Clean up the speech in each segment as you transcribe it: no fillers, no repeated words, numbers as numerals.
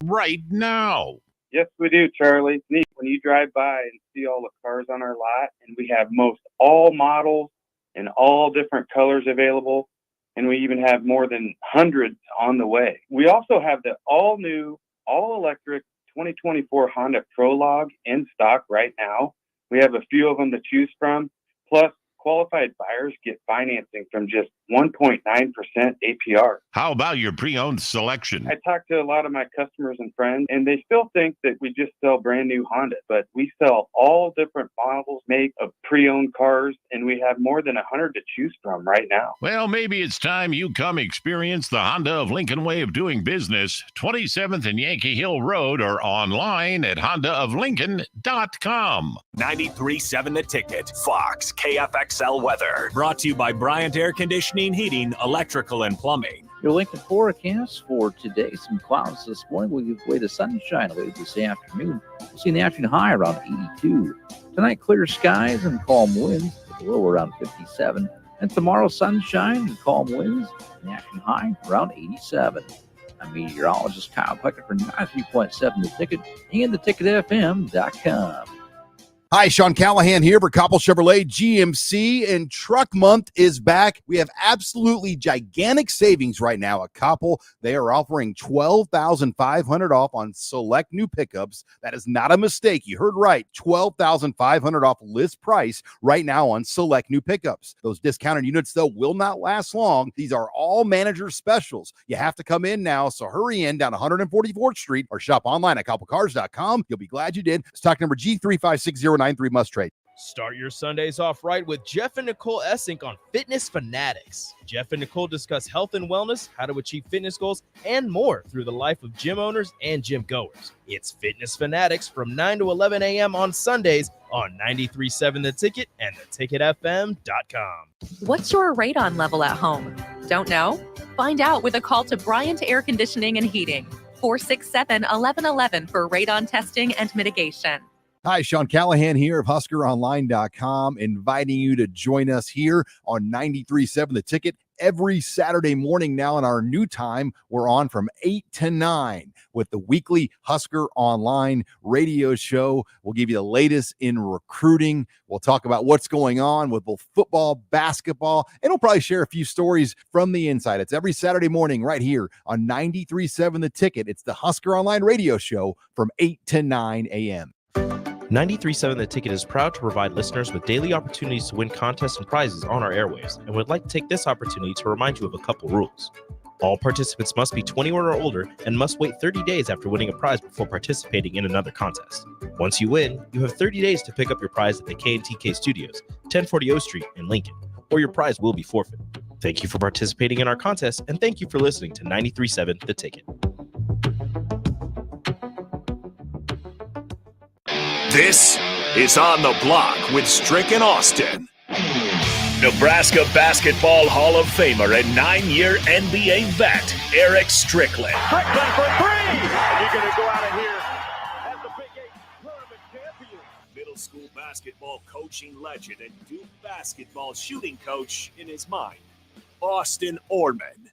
right now. Yes, we do, Charlie. It's neat when you drive by and see all the cars on our lot, and we have most all models and all different colors available, and we even have more than hundreds on the way. We also have the all-new, all-electric 2024 Honda Prologue in stock right now. We have a few of them to choose from. Plus, qualified buyers get financing from just 1.9% APR. How about your pre-owned selection? I talk to a lot of my customers and friends, and they still think that we just sell brand new Honda, but we sell all different models, make of pre-owned cars, and we have more than 100 to choose from right now. Well, maybe it's time you come experience the Honda of Lincoln way of doing business, 27th and Yankee Hill Road, or online at hondaoflincoln.com. 93.7 The Ticket, Fox, KFXL weather. Brought to you by Bryant Air Conditioning, Heating, Electrical, and Plumbing. Your Lincoln forecast for today: some clouds this morning will give way to sunshine later this afternoon. We'll see the afternoon high around 82. Tonight, clear skies and calm winds, with a low around 57. And tomorrow, sunshine and calm winds, and the afternoon high around 87. I'm meteorologist Kyle Pleckett for 93.7 The Ticket and theticketfm.com. Hi, Sean Callahan here for Coppell Chevrolet GMC, and Truck Month is back. We have absolutely gigantic savings right now at Coppell. They are offering $12,500 off on select new pickups. That is not a mistake. You heard right. $12,500 off list price right now on select new pickups. Those discounted units, though, will not last long. These are all manager specials. You have to come in now, so hurry in down 144th Street or shop online at CoppellCars.com. You'll be glad you did. Stock number G35609. 93 must trade. Start your Sundays off right with Jeff and Nicole Essink on Fitness Fanatics. Jeff and Nicole discuss health and wellness, how to achieve fitness goals, and more through the life of gym owners and gym goers. It's Fitness Fanatics from 9 to 11 a.m. on Sundays on 93.7 The Ticket and theticketfm.com. What's your radon level at home? Don't know? Find out with a call to Bryant Air Conditioning and Heating, 467-1111 for radon testing and mitigation. Hi, Sean Callahan here of HuskerOnline.com, inviting you to join us here on 93.7 The Ticket every Saturday morning now in our new time. We're on from 8 to 9 with the weekly Husker Online radio show. We'll give you the latest in recruiting. We'll talk about what's going on with both football, basketball, and we'll probably share a few stories from the inside. It's every Saturday morning right here on 93.7 The Ticket. It's the Husker Online radio show from 8 to 9 a.m. 93.7 The Ticket is proud to provide listeners with daily opportunities to win contests and prizes on our airwaves, and would like to take this opportunity to remind you of a couple rules. All participants must be 21 or older and must wait 30 days after winning a prize before participating in another contest. Once you win, you have 30 days to pick up your prize at the K&TK Studios, 1040 O Street in Lincoln, or your prize will be forfeited. Thank you for participating in our contest, and thank you for listening to 93.7 The Ticket. This is On the Block with Strick and Austin. Nebraska Basketball Hall of Famer and 9-year NBA vet, Eric Strickland. Strickland for three! And you're going to go out of here as the Big 8 tournament champion. Middle school basketball coaching legend and Duke basketball shooting coach in his mind, Austin Orman.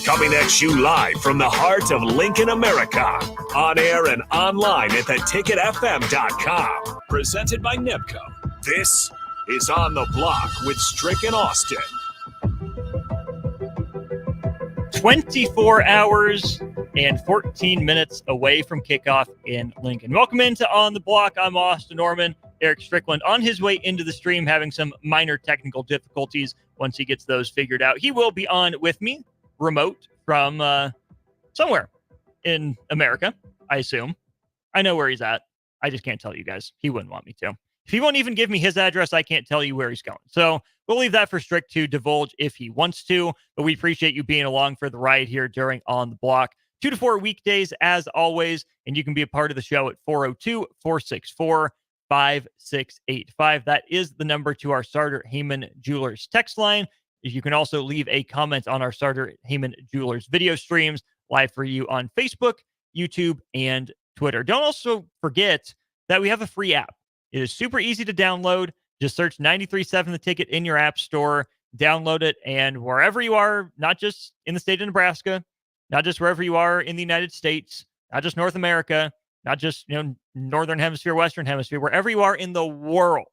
Coming at you live from the heart of Lincoln, America. On air and online at theticketfm.com. Presented by NEBCO. This is On the Block with Strick and Austin. 24 hours and 14 minutes away from kickoff in Lincoln. Welcome into On the Block. I'm Austin Norman. Eric Strickland on his way into the stream, having some minor technical difficulties. Once he gets those figured out, he will be on with me, remote from somewhere in America, I assume. I know where he's at. I just can't tell you guys. He wouldn't want me to. If he won't even give me his address, I can't tell you where he's going. So we'll leave that for Strick to divulge if he wants to, but we appreciate you being along for the ride here during On the Block. 2 to 4 weekdays, as always, and you can be a part of the show at 402-464-5685. That is the number to our Starter Heyman Jewelers text line. You can also leave a comment on our Starter Heyman Jewelers video streams live for you on Facebook, YouTube, and Twitter. Don't also forget that we have a free app. It is super easy to download. Just search 93.7 The Ticket in your app store, download it, and wherever you are, not just in the state of Nebraska, not just wherever you are in the United States, not just North America, not just Northern Hemisphere, Western Hemisphere, wherever you are in the world,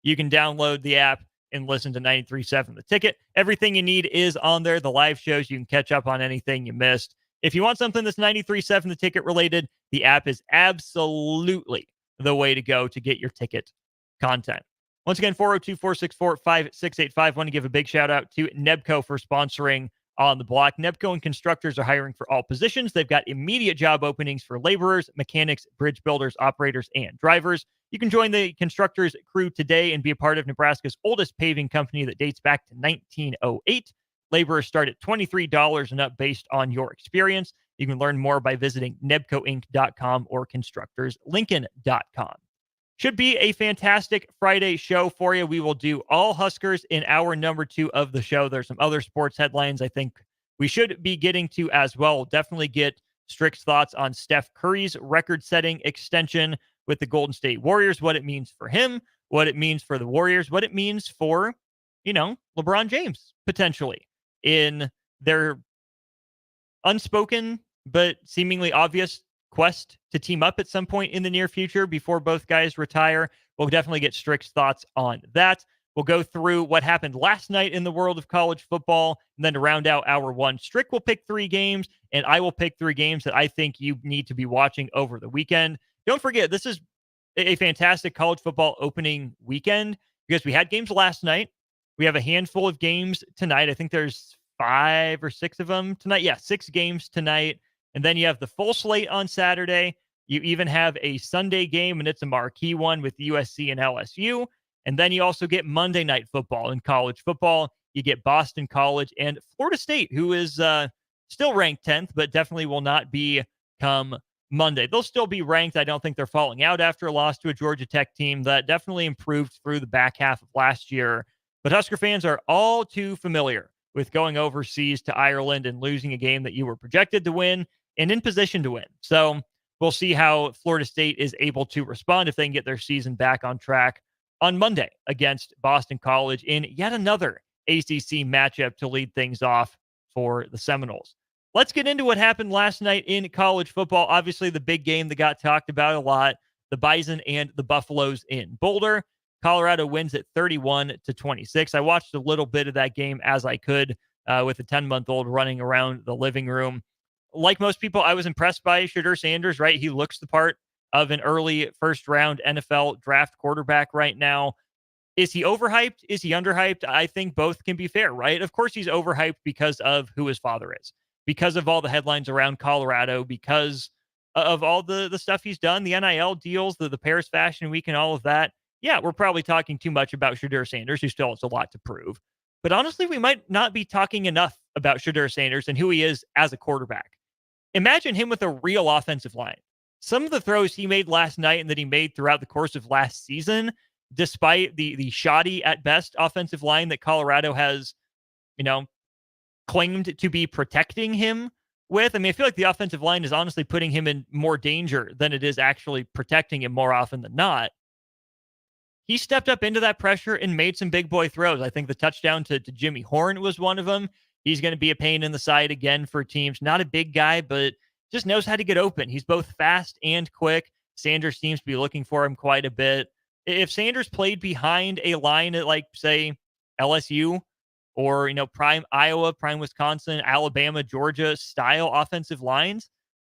you can download the app and listen to 93.7 The Ticket. Everything you need is on there. The live shows, you can catch up on anything you missed. If you want something that's 93.7 The Ticket related, the app is absolutely the way to go to get your ticket content. Once again, 402-464-5685. Want to give a big shout out to Nebco for sponsoring On the Block. Nebco and constructors are hiring for all positions. They've got immediate job openings for laborers, mechanics, bridge builders, operators, and drivers. You can join the constructors crew today and be a part of Nebraska's oldest paving company that dates back to 1908. Laborers start at $23 and up based on your experience. You can learn more by visiting nebcoinc.com or constructorslincoln.com. Should be a fantastic Friday show for you. We will do all Huskers in hour number 2 of the show. There's some other sports headlines I think we should be getting to as well. We'll definitely get Strick's thoughts on Steph Curry's record-setting extension with the Golden State Warriors, what it means for him, what it means for the Warriors, what it means for, LeBron James, potentially, in their unspoken but seemingly obvious quest to team up at some point in the near future before both guys retire. We'll definitely get Strick's thoughts on that. We'll go through what happened last night in the world of college football, and then to round out hour 1, Strick will pick 3 games, and I will pick 3 games that I think you need to be watching over the weekend. Don't forget, this is a fantastic college football opening weekend because we had games last night. We have a handful of games tonight. I think there's 5 or 6 of them tonight. Yeah, 6 games tonight. And then you have the full slate on Saturday. You even have a Sunday game, and it's a marquee one with USC and LSU. And then you also get Monday night football in college football. You get Boston College and Florida State, who is still ranked 10th, but definitely will not be come Monday. They'll still be ranked. I don't think they're falling out after a loss to a Georgia Tech team that definitely improved through the back half of last year. But Husker fans are all too familiar with going overseas to Ireland and losing a game that you were projected to win and in position to win. So we'll see how Florida State is able to respond if they can get their season back on track on Monday against Boston College in yet another ACC matchup to lead things off for the Seminoles. Let's get into what happened last night in college football. Obviously, the big game that got talked about a lot, the Bison and the Buffaloes in Boulder. Colorado wins at 31-26. I watched a little bit of that game as I could with a 10-month-old running around the living room. Like most people, I was impressed by Shedeur Sanders, right? He looks the part of an early first-round NFL draft quarterback right now. Is he overhyped? Is he underhyped? I think both can be fair, right? Of course, he's overhyped because of who his father is, because of all the headlines around Colorado, because of all the stuff he's done, the NIL deals, the Paris Fashion Week, and all of that. Yeah, we're probably talking too much about Shedeur Sanders, who still has a lot to prove. But honestly, we might not be talking enough about Shedeur Sanders and who he is as a quarterback. Imagine him with a real offensive line. Some of the throws he made last night and that he made throughout the course of last season, despite the shoddy at best offensive line that Colorado has, claimed to be protecting him with. I mean, I feel like the offensive line is honestly putting him in more danger than it is actually protecting him more often than not. He stepped up into that pressure and made some big boy throws. I think the touchdown to Jimmy Horn was one of them. He's going to be a pain in the side again for teams. Not a big guy, but just knows how to get open. He's both fast and quick. Sanders seems to be looking for him quite a bit. If Sanders played behind a line at, like, say, LSU or, prime Iowa, prime Wisconsin, Alabama, Georgia style offensive lines,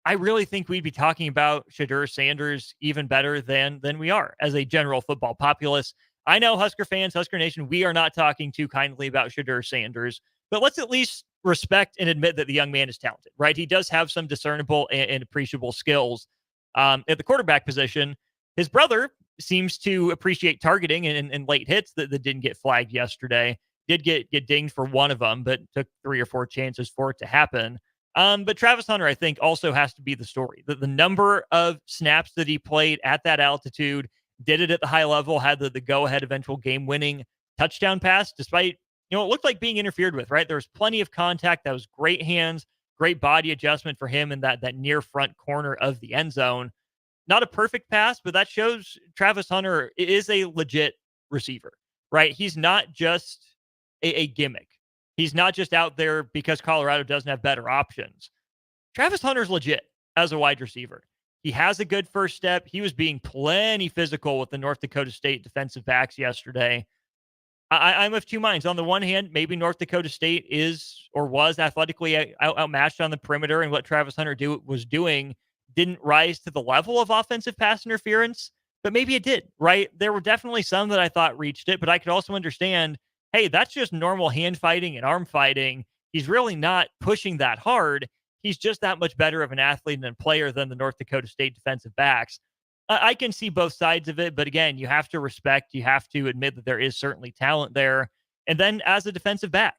I really think we'd be talking about Shedeur Sanders even better than we are as a general football populace. I know Husker fans, Husker Nation, we are not talking too kindly about Shedeur Sanders, but let's at least respect and admit that the young man is talented, right? He does have some discernible and appreciable skills at the quarterback position. His brother seems to appreciate targeting and late hits that didn't get flagged yesterday. Did get dinged for one of them, but took 3 or 4 chances for it to happen. But Travis Hunter, I think, also has to be the story. The number of snaps that he played at that altitude, did it at the high level, had the go-ahead eventual game-winning touchdown pass, despite, it looked like being interfered with, right? There was plenty of contact. That was great hands, great body adjustment for him in that near front corner of the end zone. Not a perfect pass, but that shows Travis Hunter is a legit receiver, right? He's not just a gimmick. He's not just out there because Colorado doesn't have better options. Travis Hunter's legit as a wide receiver. He has a good first step. He was being plenty physical with the North Dakota State defensive backs yesterday. I'm of two minds. On the one hand, maybe North Dakota State is or was athletically outmatched on the perimeter, and what Travis Hunter was doing didn't rise to the level of offensive pass interference, but maybe it did, right? There were definitely some that I thought reached it, but I could also understand, hey, that's just normal hand fighting and arm fighting. He's really not pushing that hard. He's just that much better of an athlete and player than the North Dakota State defensive backs. I can see both sides of it, but again, you have to respect, you have to admit that there is certainly talent there. And then as a defensive back,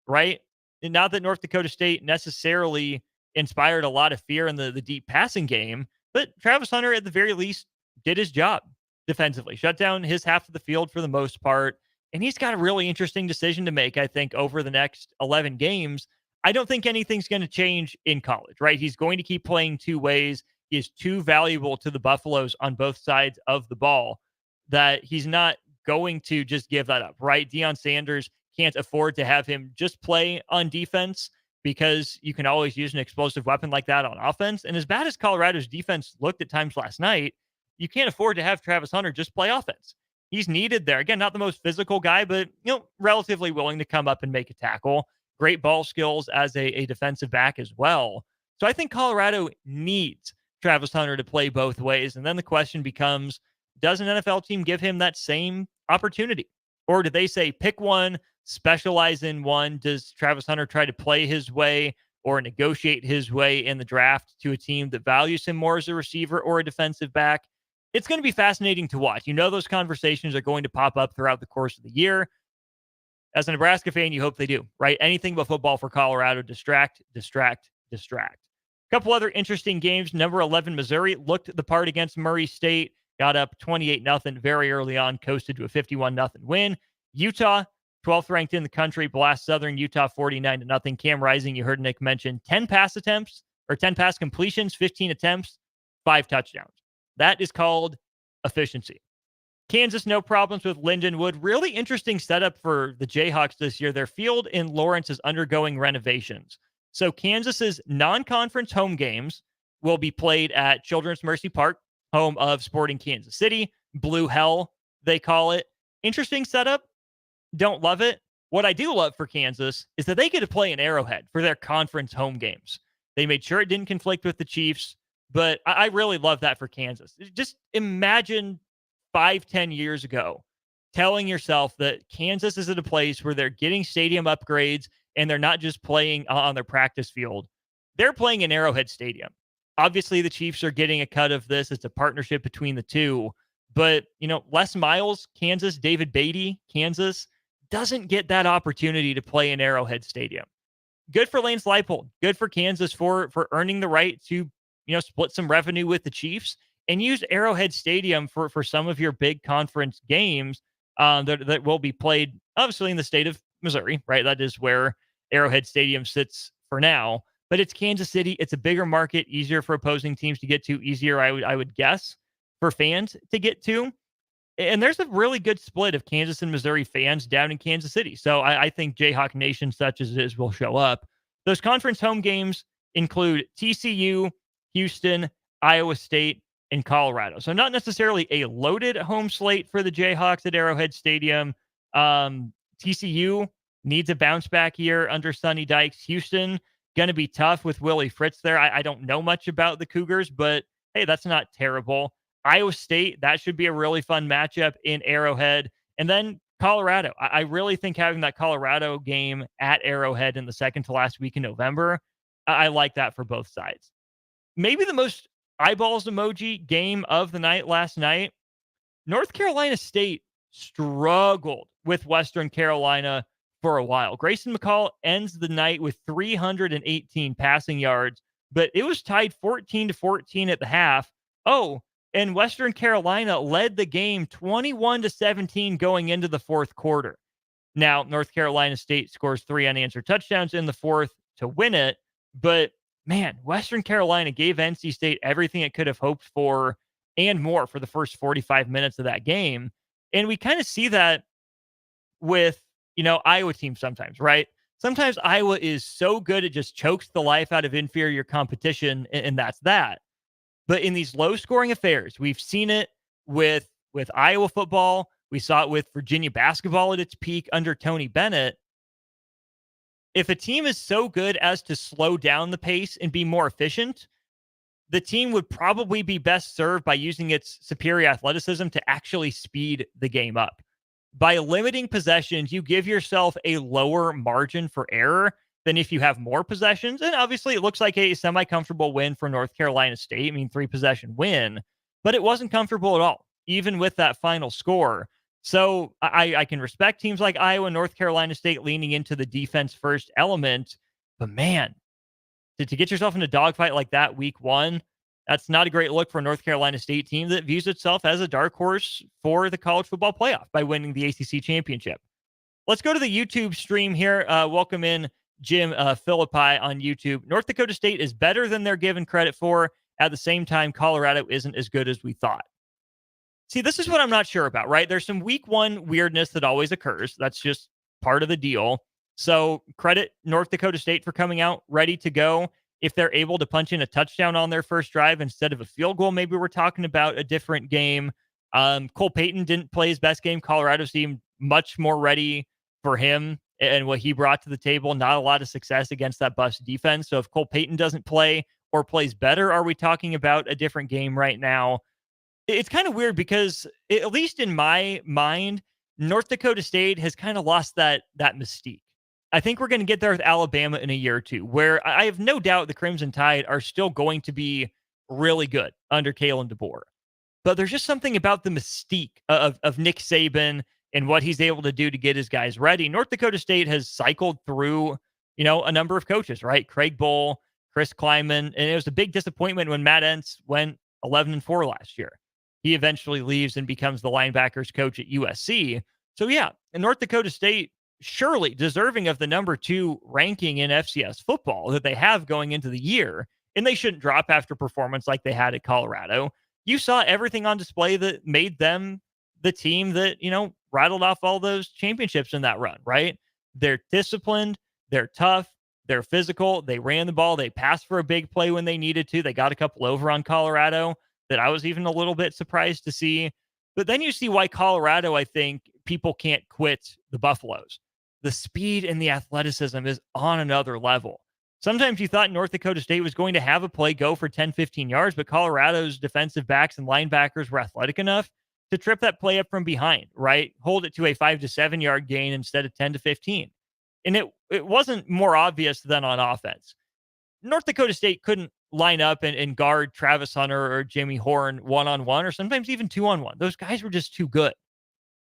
right? And not that North Dakota State necessarily inspired a lot of fear in the deep passing game, but Travis Hunter at the very least did his job defensively, shut down his half of the field for the most part. And he's got a really interesting decision to make, I think, over the next 11 games. I don't think anything's going to change in college, right? He's going to keep playing two ways. He is too valuable to the Buffaloes on both sides of the ball that he's not going to just give that up, right? Deion Sanders can't afford to have him just play on defense because you can always use an explosive weapon like that on offense. And as bad as Colorado's defense looked at times last night, you can't afford to have Travis Hunter just play offense. He's needed there. Again, not the most physical guy, but relatively willing to come up and make a tackle. Great ball skills as a defensive back as well. So I think Colorado needs Travis Hunter to play both ways. And then the question becomes, does an NFL team give him that same opportunity? Or do they say, pick one, specialize in one? Does Travis Hunter try to play his way or negotiate his way in the draft to a team that values him more as a receiver or a defensive back? It's going to be fascinating to watch. Those conversations are going to pop up throughout the course of the year. As a Nebraska fan, you hope they do, right? Anything but football for Colorado. Distract. A couple other interesting games. Number 11, Missouri looked the part against Murray State, got up 28-0 very early on, coasted to a 51-0 win. Utah, 12th ranked in the country, blast Southern Utah 49-0. Cam Rising, you heard Nick mention, 10 pass completions, 15 attempts, 5 touchdowns. That is called efficiency. Kansas, no problems with Lindenwood. Really interesting setup for the Jayhawks this year. Their field in Lawrence is undergoing renovations. So Kansas's non-conference home games will be played at Children's Mercy Park, home of Sporting Kansas City. Blue Hell, they call it. Interesting setup. Don't love it. What I do love for Kansas is that they get to play in Arrowhead for their conference home games. They made sure it didn't conflict with the Chiefs, but I really love that for Kansas. Just imagine 5-10 years ago telling yourself that Kansas is at a place where they're getting stadium upgrades and they're not just playing on their practice field. They're playing in Arrowhead Stadium. Obviously, the Chiefs are getting a cut of this. It's a partnership between the two. But, Les Miles, Kansas, David Beatty, Kansas, doesn't get that opportunity to play in Arrowhead Stadium. Good for Lance Leipold. Good for Kansas for earning the right to, split some revenue with the Chiefs and use Arrowhead Stadium for some of your big conference games that will be played, obviously, in the state of Missouri, right? That is where Arrowhead Stadium sits for now. But it's Kansas City. It's a bigger market, easier for opposing teams to get to, easier, I would guess, for fans to get to. And there's a really good split of Kansas and Missouri fans down in Kansas City. So I think Jayhawk Nation, such as it is, will show up. Those conference home games include TCU, Houston, Iowa State, and Colorado. So not necessarily a loaded home slate for the Jayhawks at Arrowhead Stadium. TCU needs a bounce back year under Sonny Dykes. Houston, going to be tough with Willie Fritz there. I don't know much about the Cougars, but hey, that's not terrible. Iowa State, that should be a really fun matchup in Arrowhead. And then Colorado. I really think having that Colorado game at Arrowhead in the second to last week in November, I like that for both sides. Maybe the most eyeballs emoji game of the night last night, North Carolina State struggled with Western Carolina for a while. Grayson McCall ends the night with 318 passing yards, but it was tied 14-14 at the half. Oh, and Western Carolina led the game 21-17 going into the fourth quarter. Now, North Carolina State scores 3 unanswered touchdowns in the fourth to win it, but man, Western Carolina gave NC State everything it could have hoped for and more for the first 45 minutes of that game. And we kind of see that with, Iowa teams sometimes, right? Sometimes Iowa is so good it just chokes the life out of inferior competition, and that's that. But in these low-scoring affairs, we've seen it with Iowa football. We saw it with Virginia basketball at its peak under Tony Bennett. If a team is so good as to slow down the pace and be more efficient, the team would probably be best served by using its superior athleticism to actually speed the game up. By limiting possessions, you give yourself a lower margin for error than if you have more possessions. And obviously, it looks like a semi-comfortable win for North Carolina State. I mean, 3-possession win, but it wasn't comfortable at all, even with that final score. So I can respect teams like Iowa and North Carolina State leaning into the defense-first element. But man, to get yourself in a dogfight like that week one, that's not a great look for a North Carolina State team that views itself as a dark horse for the college football playoff by winning the ACC championship. Let's go to the YouTube stream here. Welcome in Jim Philippi on YouTube. North Dakota State is better than they're given credit for. At the same time, Colorado isn't as good as we thought. See, this is what I'm not sure about, right? There's some week one weirdness that always occurs. That's just part of the deal. So credit North Dakota State for coming out ready to go. If they're able to punch in a touchdown on their first drive instead of a field goal, maybe we're talking about a different game. Cole Payton didn't play his best game. Colorado seemed much more ready for him and what he brought to the table. Not a lot of success against that bust defense. So if Cole Payton doesn't play or plays better, are we talking about a different game right now? It's kind of weird because, at least in my mind, North Dakota State has kind of lost that mystique. I think we're going to get there with Alabama in a year or two, where I have no doubt the Crimson Tide are still going to be really good under Kalen DeBoer. But there's just something about the mystique of Nick Saban and what he's able to do to get his guys ready. North Dakota State has cycled through, a number of coaches, right? Craig Bohl, Chris Kleiman, and it was a big disappointment when Matt Entz went 11-4 last year. He eventually leaves and becomes the linebackers coach at USC. So yeah, and North Dakota State surely deserving of the number 2 ranking in FCS football that they have going into the year, and they shouldn't drop after performance like they had at Colorado. You saw everything on display that made them the team that, rattled off all those championships in that run, right? They're disciplined, they're tough, they're physical, they ran the ball, they passed for a big play when they needed to. They got a couple over on Colorado that I was even a little bit surprised to see. But then you see why Colorado, I think, people can't quit the Buffaloes. The speed and the athleticism is on another level. Sometimes you thought North Dakota State was going to have a play go for 10, 15 yards, but Colorado's defensive backs and linebackers were athletic enough to trip that play up from behind, right? Hold it to a 5 to 7 yard gain instead of 10 to 15. And it wasn't more obvious than on offense. North Dakota State couldn't line up and guard Travis Hunter or Jimmy Horn one-on-one or sometimes even 2-on-1. Those guys were just too good.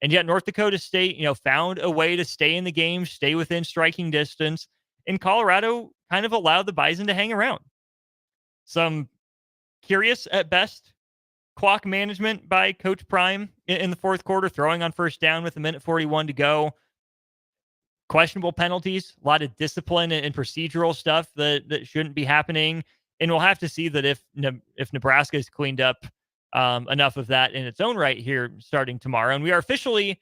And yet North Dakota State, found a way to stay in the game, stay within striking distance, and Colorado kind of allowed the Bison to hang around. Some curious at best clock management by Coach Prime in the fourth quarter, throwing on first down with 1:41 to go. Questionable penalties, a lot of discipline and procedural stuff that shouldn't be happening. And we'll have to see that if Nebraska has cleaned up enough of that in its own right here starting tomorrow. And we are officially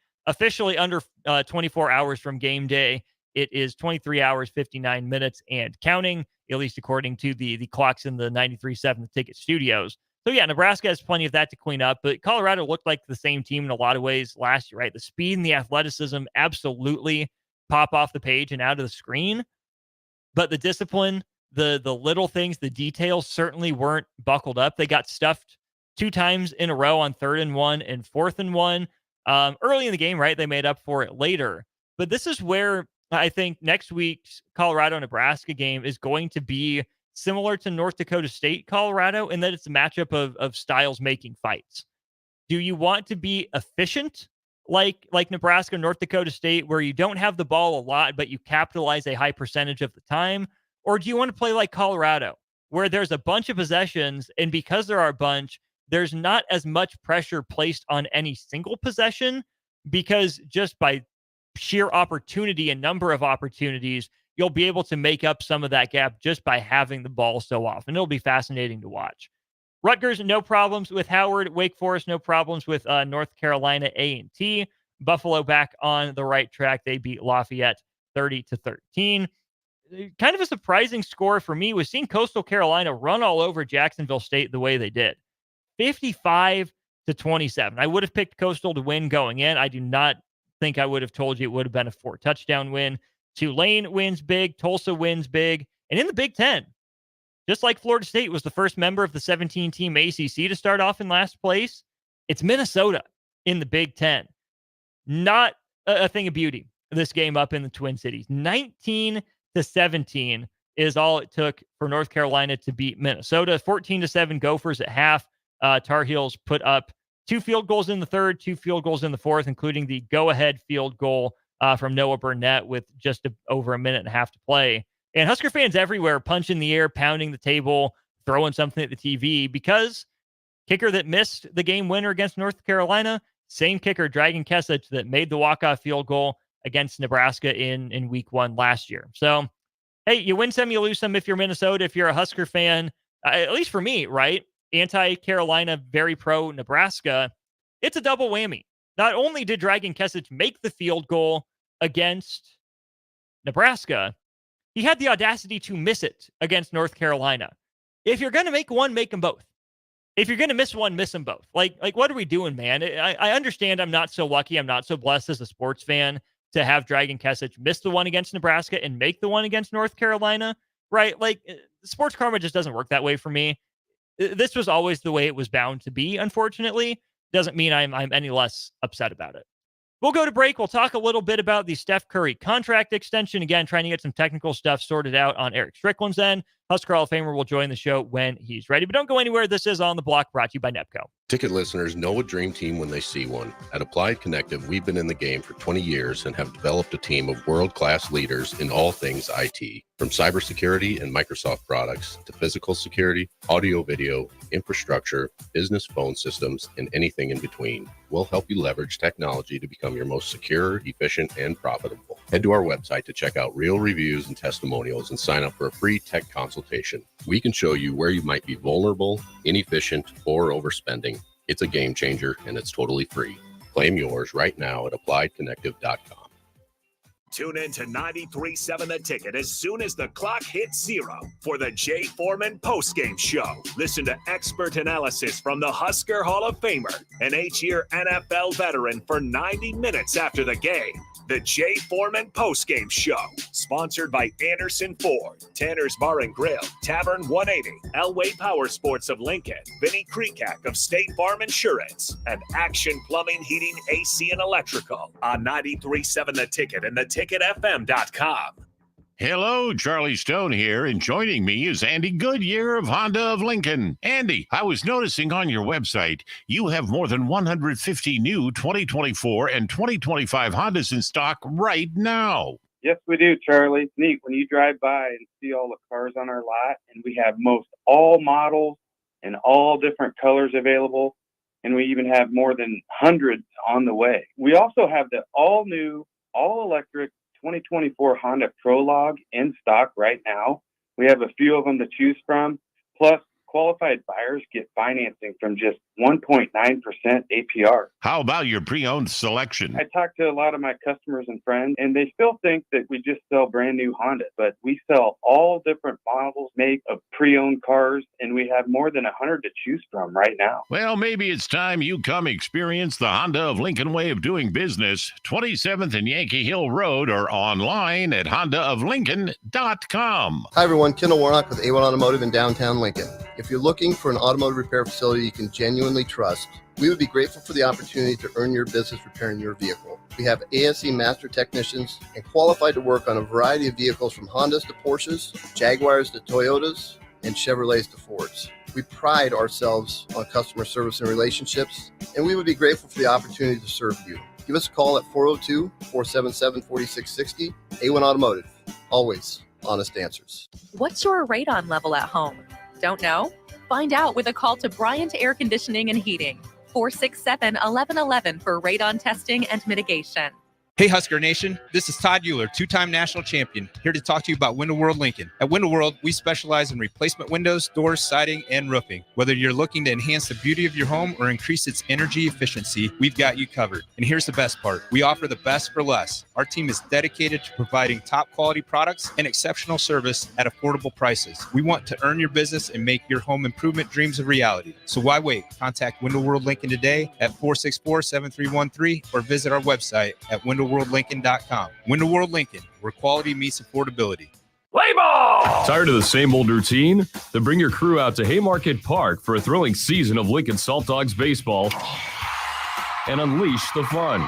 under 24 hours from game day. It is 23 hours, 59 minutes and counting, at least according to the clocks in the 93.7 Ticket Studios. So yeah, Nebraska has plenty of that to clean up, but Colorado looked like the same team in a lot of ways last year, right? The speed and the athleticism absolutely pop off the page and out of the screen, but the discipline, the little things, the details certainly weren't buckled up. They got stuffed 2 times in a row on 3rd and 1 and 4th and 1 early in the game, right? They made up for it later, but this is where I think next week's Colorado-Nebraska game is going to be similar to North Dakota State, Colorado, in that it's a matchup of styles making fights. Do you want to be efficient like Nebraska, North Dakota State, where you don't have the ball a lot, but you capitalize a high percentage of the time? Or do you want to play like Colorado, where there's a bunch of possessions, and because there are a bunch, there's not as much pressure placed on any single possession, because just by sheer opportunity and number of opportunities, you'll be able to make up some of that gap just by having the ball so often. It'll be fascinating to watch. Rutgers, no problems with Howard. Wake Forest, no problems with North Carolina A&T. Buffalo back on the right track. They beat Lafayette 30-13. Kind of a surprising score for me was seeing Coastal Carolina run all over Jacksonville State the way they did. 55-27. I would have picked Coastal to win going in. I do not think I would have told you it would have been a 4-touchdown win. Tulane wins big. Tulsa wins big. And in the Big Ten, just like Florida State was the first member of the 17-team ACC to start off in last place, it's Minnesota in the Big Ten. Not a thing of beauty, this game up in the Twin Cities. 19-17 is all it took for North Carolina to beat Minnesota. 14-7 Gophers at half. Tar Heels put up 2 field goals in the third, 2 field goals in the fourth, including the go-ahead field goal from Noah Burnett with just over a minute and a half to play. And Husker fans everywhere punching the air, pounding the table, throwing something at the TV because kicker that missed the game winner against North Carolina, same kicker, Dragan Kesich, that made the walk-off field goal against Nebraska in week 1 last year. So, hey, you win some, you lose some if you're Minnesota, if you're a Husker fan, at least for me, right? Anti-Carolina, very pro-Nebraska. It's a double whammy. Not only did Dragan Kesich make the field goal against Nebraska, he had the audacity to miss it against North Carolina. If you're going to make one, make them both. If you're going to miss one, miss them both. Like, what are we doing, man? I understand I'm not so lucky. I'm not so blessed as a sports fan to have Dragan Kesich miss the one against Nebraska and make the one against North Carolina, right? Like, sports karma just doesn't work that way for me. This was always the way it was bound to be, unfortunately. Doesn't mean I'm any less upset about it. We'll go to break. We'll talk a little bit about the Steph Curry contract extension. Again, trying to get some technical stuff sorted out on Eric Strickland's end. Husker Hall of Famer will join the show when he's ready. But don't go anywhere. This is On the Block, brought to you by NEPCO. Ticket listeners know a dream team when they see one. At Applied Connective, we've been in the game for 20 years and have developed a team of world-class leaders in all things IT. From cybersecurity and Microsoft products to physical security, audio-video, infrastructure, business phone systems, and anything in between. We'll help you leverage technology to become your most secure, efficient, and profitable. Head to our website to check out real reviews and testimonials and sign up for a free tech consultation. We can show you where you might be vulnerable, inefficient, or overspending. It's a game changer, and it's totally free. Claim yours right now at appliedconnective.com. Tune in to 93.7 The Ticket as soon as the clock hits 0 for the Jay Foreman postgame show. Listen to expert analysis from the Husker Hall of Famer, an 8-year NFL veteran, for 90 minutes after the game. The Jay Foreman postgame show, sponsored by Anderson Ford, Tanner's Bar and Grill, Tavern 180, Elway Power Sports of Lincoln, Vinnie Krekak of State Farm Insurance, and Action Plumbing, Heating, AC, and Electrical on 93.7 The Ticket and theticketfm.com. Hello, Charlie Stone here, and joining me is Andy Goodyear of Honda of Lincoln. Andy, I was noticing on your website you have more than 150 new 2024 and 2025 Hondas in stock right now. Yes, we do, Charlie. It's neat when you drive by and see all the cars on our lot, and we have most all models and all different colors available, and we even have more than hundreds on the way. We also have the all-new, all-electric 2024 Honda Prologue in stock right now. We have a few of them to choose from. Plus, qualified buyers get financing from just 1.9% APR. How about your pre-owned selection? I talk to a lot of my customers and friends, and they still think that we just sell brand new Honda, but we sell all different models, make of pre-owned cars, and we have more than 100 to choose from right now. Well, maybe it's time you come experience the Honda of Lincoln way of doing business, 27th and Yankee Hill Road, or online at hondaoflincoln.com. Hi, everyone. Kendall Warnock with A1 Automotive in downtown Lincoln. If you're looking for an automotive repair facility you can genuinely trust, we would be grateful for the opportunity to earn your business repairing your vehicle. We have ASE master technicians and qualified to work on a variety of vehicles from Hondas to Porsches, Jaguars to Toyotas, and Chevrolets to Fords. We pride ourselves on customer service and relationships, and we would be grateful for the opportunity to serve you. Give us a call at 402-477-4660. A1 Automotive, always honest answers. What's your radon level at home? Don't know? Find out with a call to Bryant Air Conditioning and Heating, 467-1111 for radon testing and mitigation. Hey Husker Nation, this is Todd Euler, two-time national champion, here to talk to you about Window World Lincoln. At Window World, we specialize in replacement windows, doors, siding, and roofing. Whether you're looking to enhance the beauty of your home or increase its energy efficiency, we've got you covered. And here's the best part. We offer the best for less. Our team is dedicated to providing top quality products and exceptional service at affordable prices. We want to earn your business and make your home improvement dreams a reality. So why wait? Contact Window World Lincoln today at 464-7313 or visit our website at windowworldlincoln.com. Window World Lincoln, where quality meets affordability. Play ball! Tired of the same old routine? Then bring your crew out to Haymarket Park for a thrilling season of Lincoln Salt Dogs baseball and unleash the fun.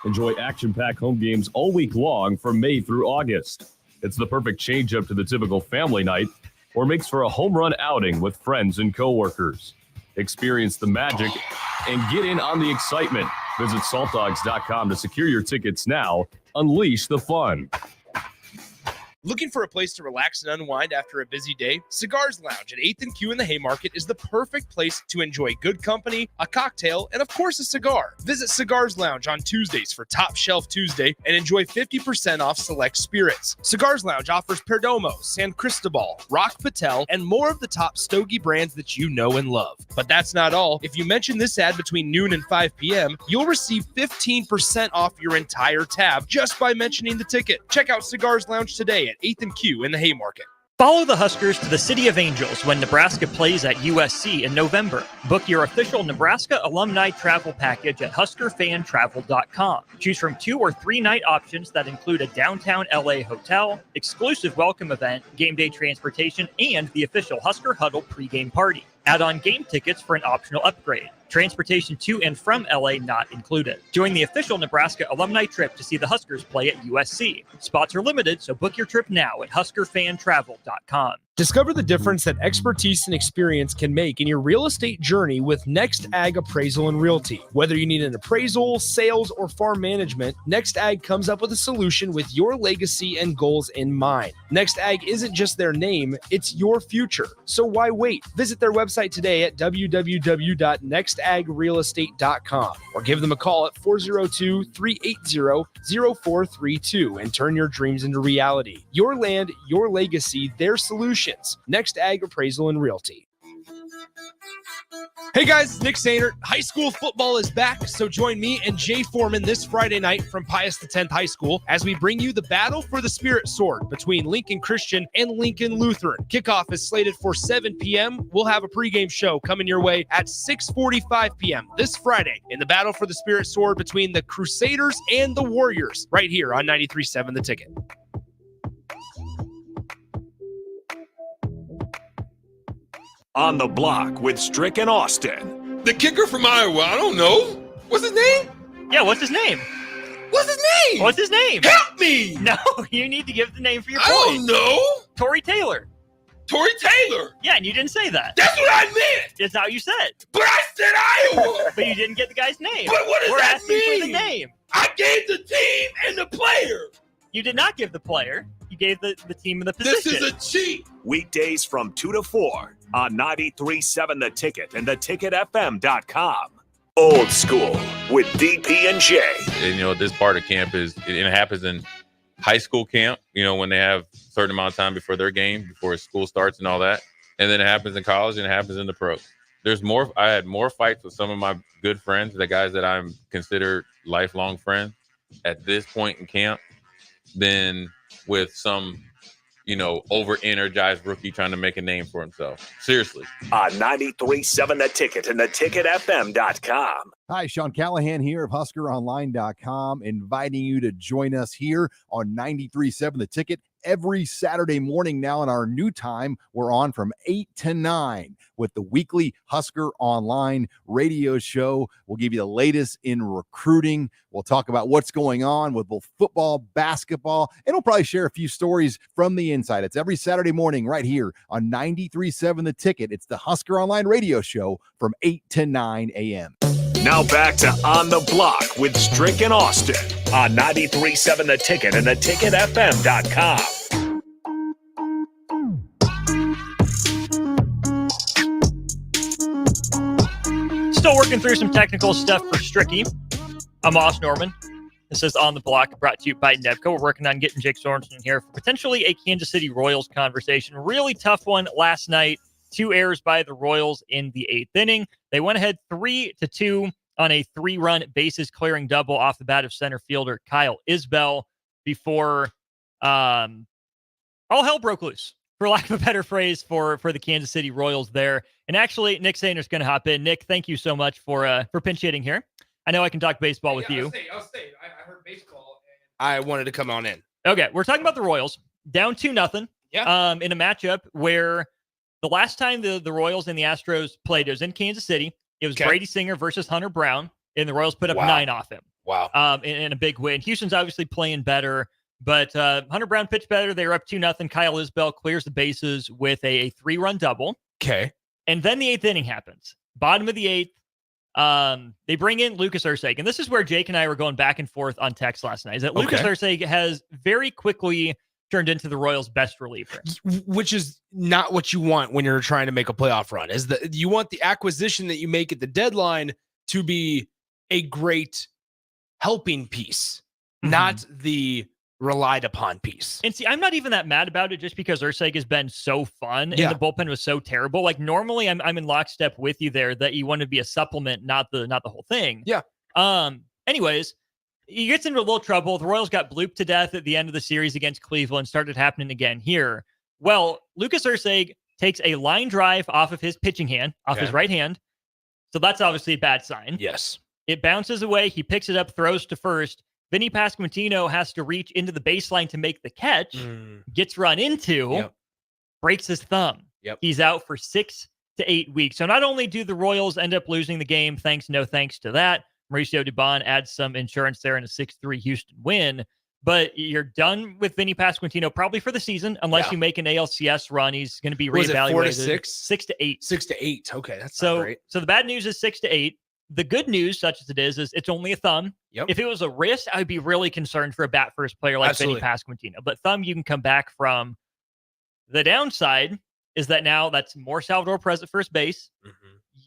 Enjoy action-packed home games all week long from May through August. It's the perfect change-up to the typical family night or makes for a home run outing with friends and coworkers. Experience the magic and get in on the excitement. Visit saltdogs.com to secure your tickets now. Unleash the fun. Looking for a place to relax and unwind after a busy day? Cigars Lounge at 8th and Q in the Haymarket is the perfect place to enjoy good company, a cocktail, and of course a cigar. Visit Cigars Lounge on Tuesdays for Top Shelf Tuesday and enjoy 50% off select spirits. Cigars Lounge offers Perdomo, San Cristobal, Rock Patel, and more of the top stogie brands that you know and love. But that's not all. If you mention this ad between noon and 5 p.m., you'll receive 15% off your entire tab just by mentioning the ticket. Check out Cigars Lounge today at 8th and Q in the Haymarket. Follow the Huskers to the City of Angels when Nebraska plays at USC in November. Book your official Nebraska alumni travel package at HuskerFanTravel.com. Choose from 2 or 3 night options that include a downtown LA hotel, exclusive welcome event, game day transportation, and the official Husker Huddle pregame party. Add on game tickets for an optional upgrade. Transportation to and from LA not included. Join the official Nebraska alumni trip to see the Huskers play at USC. Spots are limited, so book your trip now at HuskerFanTravel.com. Discover the difference that expertise and experience can make in your real estate journey with Next Ag Appraisal and Realty. Whether you need an appraisal, sales, or farm management, Next Ag comes up with a solution with your legacy and goals in mind. Next Ag isn't just their name, it's your future. So why wait? Visit their website today at www.nextagrealestate.com or give them a call at 402-380-0432 and turn your dreams into reality. Your land, your legacy, their solutions. Next Ag Appraisal and Realty. Hey guys, it's Nick Sainert. High school football is back, so join me and Jay Foreman this Friday night from Pius X High School as we bring you the battle for the Spirit Sword between Lincoln Christian and Lincoln Lutheran. Kickoff is slated for 7 p.m. We'll have a pregame show coming your way at 6:45 p.m. this Friday in the battle for the Spirit Sword between the Crusaders and the Warriors right here on 93.7 The Ticket. On the Block with Strick and Austin. The kicker from Iowa, I don't know. What's his name? Yeah, what's his name? What's his name? What's his name? Help me! No, you need to give the name for your point. I don't know. Tory Taylor. Tory Taylor. Yeah, and you didn't say that. That's what I meant. That's how you said. But I said Iowa. But you didn't get the guy's name. But what does We're that asking mean? for the name. I gave the team and the player. You did not give the player. You gave the team and the position. This is a cheat. Weekdays from 2 to 4 on 93.7 The Ticket and theticketfm.com. Old School with DP and J. And, this part of camp it happens in high school camp, when they have a certain amount of time before their game, before school starts and all that. And then it happens in college and it happens in the pros. I had more fights with some of my good friends, the guys that I'm considered lifelong friends at this point in camp, than with some, over-energized rookie trying to make a name for himself. Seriously. On 93.7 The Ticket and theticketfm.com. Hi, Sean Callahan here of HuskerOnline.com, inviting you to join us here on 93.7 The Ticket every Saturday morning now in our new time. We're on from 8 to 9 with the weekly Husker Online radio show. We'll give you the latest in recruiting. We'll talk about what's going on with both football, basketball, and we'll probably share a few stories from the inside. It's every Saturday morning right here on 93.7 The Ticket. It's the Husker Online radio show from 8 to 9 a.m. Now back to On the Block with Strick and Austin on 93.7 The Ticket and theticketfm.com. Still working through some technical stuff for Stricky. I'm Austin Norman. This is On the Block, brought to you by Nebco. We're working on getting Jake Sorensen in here for potentially a Kansas City Royals conversation. Really tough one last night. 2 errors by the Royals in the 8th inning. They went ahead 3-2 on a 3-run bases clearing double off the bat of center fielder Kyle Isbell before all hell broke loose, for lack of a better phrase, for the Kansas City Royals there. And actually, Nick Saner's going to hop in. Nick, thank you so much for pinch hitting here. I know I can talk baseball with you. I'll stay. I heard baseball. And I wanted to come on in. Okay, we're talking about the Royals. Down 2-0. Yeah. In a matchup where the last time the Royals and the Astros played, it was in Kansas City. It was Brady Singer versus Hunter Brown, and the Royals put up 9 off him. Wow. In a big win. Houston's obviously playing better, but Hunter Brown pitched better. They were up 2-0. Kyle Isbell clears the bases with a 3-run double. Okay. And then the 8th inning happens. Bottom of the 8th. They bring in Lucas Ursig, and this is where Jake and I were going back and forth on text last night, is that Lucas Ursig has very quickly turned into the Royals' best reliever. Which is not what you want when you're trying to make a playoff run. Is that you want the acquisition that you make at the deadline to be a great helping piece, not the relied upon piece. And see, I'm not even that mad about it just because Ursig has been so fun and the bullpen was so terrible. Like normally I'm in lockstep with you there that you want to be a supplement, not the whole thing. Yeah. Anyways, he gets into a little trouble. The Royals got blooped to death at the end of the series against Cleveland, started happening again here. Well, Lucas Ursig takes a line drive off of his pitching hand, off his right hand. So that's obviously a bad sign. Yes. It bounces away. He picks it up, throws to first. Vinny Pasquantino has to reach into the baseline to make the catch, gets run into, breaks his thumb. He's out for 6 to 8 weeks. So not only do the Royals end up losing the game, no thanks to that, Mauricio Dubon adds some insurance there in a 6-3 Houston win, but you're done with Vinny Pasquantino probably for the season, unless you make an ALCS run. He's going to be reevaluated. 4 to 6? 6 to 8. 6 to 8. Okay, that's not great. So the bad news is 6 to 8. The good news, such as it is it's only a thumb. If it was a wrist, I would be really concerned for a bat first player like Vinny Pasquantino. But thumb, you can come back from. The downside is that now that's more Salvador Perez at first base.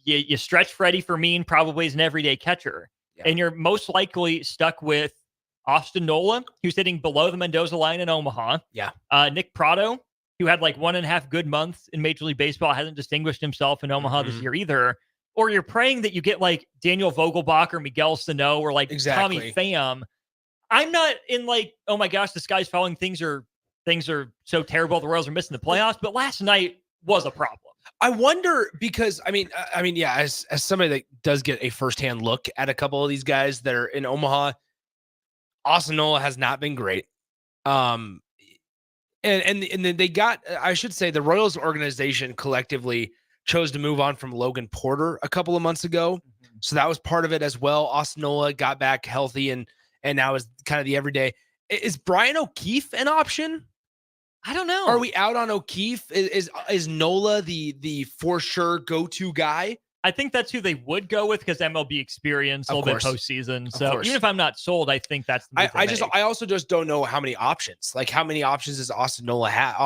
You stretch Freddie Fermin probably as an everyday catcher. And you're most likely stuck with Austin Nola, who's hitting below the Mendoza line in Omaha. Nick Prado, who had like 1.5 good months in Major League Baseball, hasn't distinguished himself in Omaha this year either. Or you're praying that you get like Daniel Vogelbach or Miguel Sano or like Tommy Pham. I'm not in like, oh my gosh, the sky's falling. Things are so terrible. The Royals are missing the playoffs. But last night was a problem. I wonder because I mean, yeah, as somebody that does get a firsthand look at a couple of these guys that are in Omaha, Austin Nola has not been great. And then they got, I should say, the Royals organization collectively chose to move on from Logan Porter a couple of months ago. So that was part of it as well. Austin Nola got back healthy and now is kind of the everyday. Is Brian O'Keefe an option? I don't know. Are we out on O'Keefe? Is Nola the for sure go-to guy? I think that's who they would go with because MLB experience, a little bit postseason. So even if I'm not sold, I think that's the move I also just don't know how many options. Like how many options does Austin Nola have?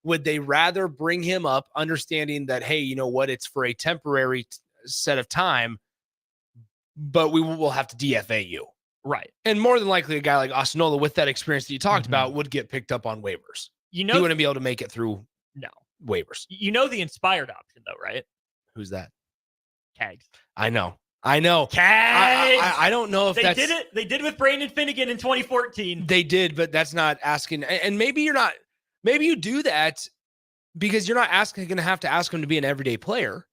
Would they rather bring him up understanding that, hey, you know what, it's for a temporary set of time, but we will have to DFA you. Right. And more than likely, a guy like Austin Nola with that experience that you talked about would get picked up on waivers. He wouldn't be able to make it through waivers. You know the inspired option, though, right? Who's that? Cags. I know. Cags. I don't know if they did it. They did it with Brandon Finnegan in 2014. They did, but that's not asking. And maybe you're not. Maybe you do that because you're not going to have to ask him to be an everyday player.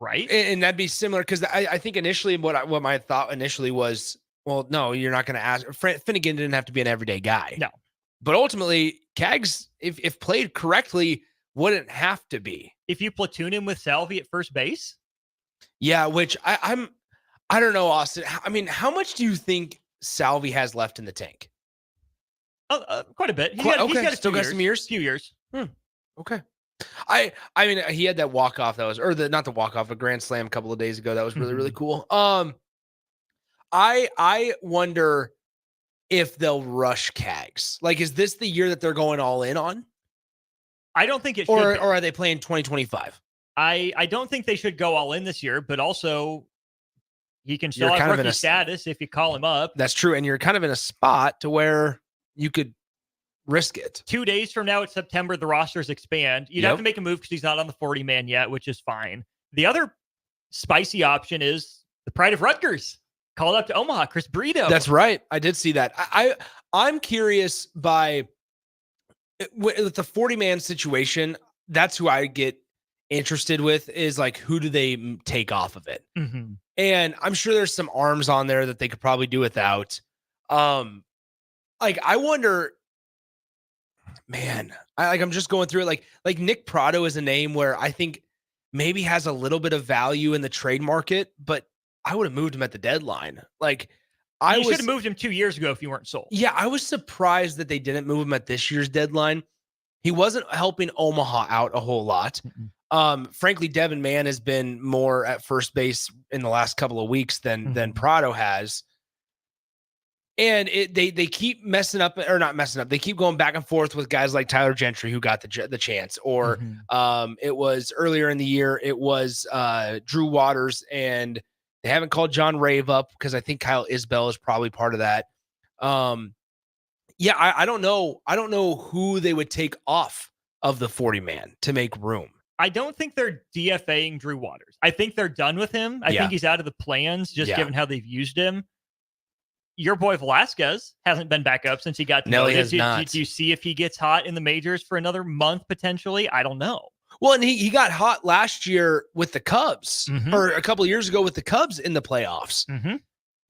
Right. And that'd be similar because I think initially what my thought initially was, well, no, you're not going to ask. Finnegan didn't have to be an everyday guy. No. But ultimately, Cags, if played correctly, wouldn't have to be. If you platoon him with Salvi at first base? Yeah, which I don't know, Austin. I mean, how much do you think Salvi has left in the tank? Quite a bit. He's got still got some years. Few years. Okay. I mean, he had that walk off not the walk off, a grand slam a couple of days ago. That was really really cool. I wonder if they'll rush Cags. Like, is this the year that they're going all in on? I don't think it should. Or are they playing 2025? I don't think they should go all in this year, but also He can still You're have kind of in rookie a status if you call him up. That's true. And you're kind of in a spot to where you could risk it. 2 days from now, it's September. The rosters expand. You'd have to make a move because he's not on the 40-man yet, which is fine. The other spicy option is the pride of Rutgers. Called up to Omaha, Chris Brito. That's right. I did see that. I'm curious by with the 40-man situation. That's who I get interested with is like, who do they take off of it? Mm-hmm. And I'm sure there's some arms on there that they could probably do without. Like I wonder, man, I'm just going through it. Like Nick Prado is a name where I think maybe has a little bit of value in the trade market, but I would have moved him at the deadline. Like you should have moved him 2 years ago if you weren't sold. Yeah, I was surprised that they didn't move him at this year's deadline. He wasn't helping Omaha out a whole lot. Frankly, Devin Mann has been more at first base in the last couple of weeks than Prado has. And they keep messing up, or not messing up. They keep going back and forth with guys like Tyler Gentry, who got the chance. Or it was earlier in the year, it was Drew Waters, and they haven't called John Rave up because I think Kyle Isbell is probably part of that. Yeah, I don't know. I don't know who they would take off of the 40-man to make room. I don't think they're DFAing Drew Waters. I think they're done with him. I think he's out of the plans, just given how they've used him. Your boy Velasquez hasn't been back up since he got demoted. No, he has do, not. Do you see if he gets hot in the majors for another month potentially? I don't know. Well, and he got hot last year with the Cubs, or a couple of years ago with the Cubs in the playoffs.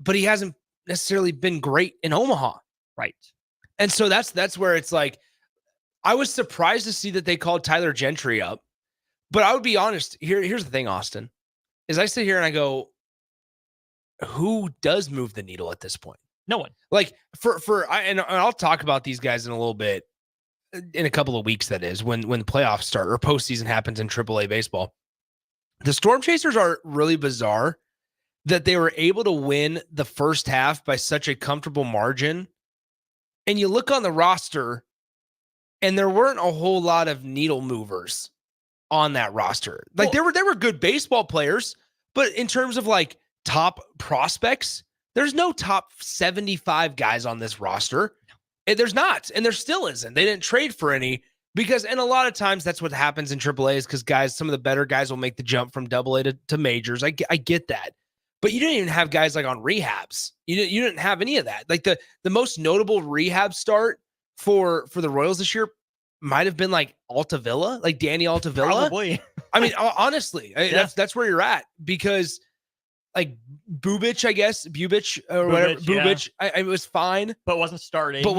But he hasn't necessarily been great in Omaha. Right. And so that's where it's like, I was surprised to see that they called Tyler Gentry up. But I would be honest, here's the thing, Austin, is I sit here and I go, who does move the needle at this point? No one. Like and I'll talk about these guys in a little bit, in a couple of weeks, that is, when the playoffs start or postseason happens in AAA baseball. The Storm Chasers are really bizarre that they were able to win the first half by such a comfortable margin. And you look on the roster, and there weren't a whole lot of needle movers on that roster. Like there were good baseball players, but in terms of like top prospects, there's no top 75 guys on this roster. There's not, and there still isn't. They didn't trade for any because, and a lot of times that's what happens in AAA is because some of the better guys will make the jump from AA to majors. I get that. But you didn't even have guys like on rehabs. You didn't have any of that. Like the most notable rehab start for the Royals this year might have been like Altavilla, like Danny Altavilla. Probably. I mean, honestly, that's where you're at, because like Bubic, I guess, Bubic or whatever. Bubic, it was fine, but wasn't starting. But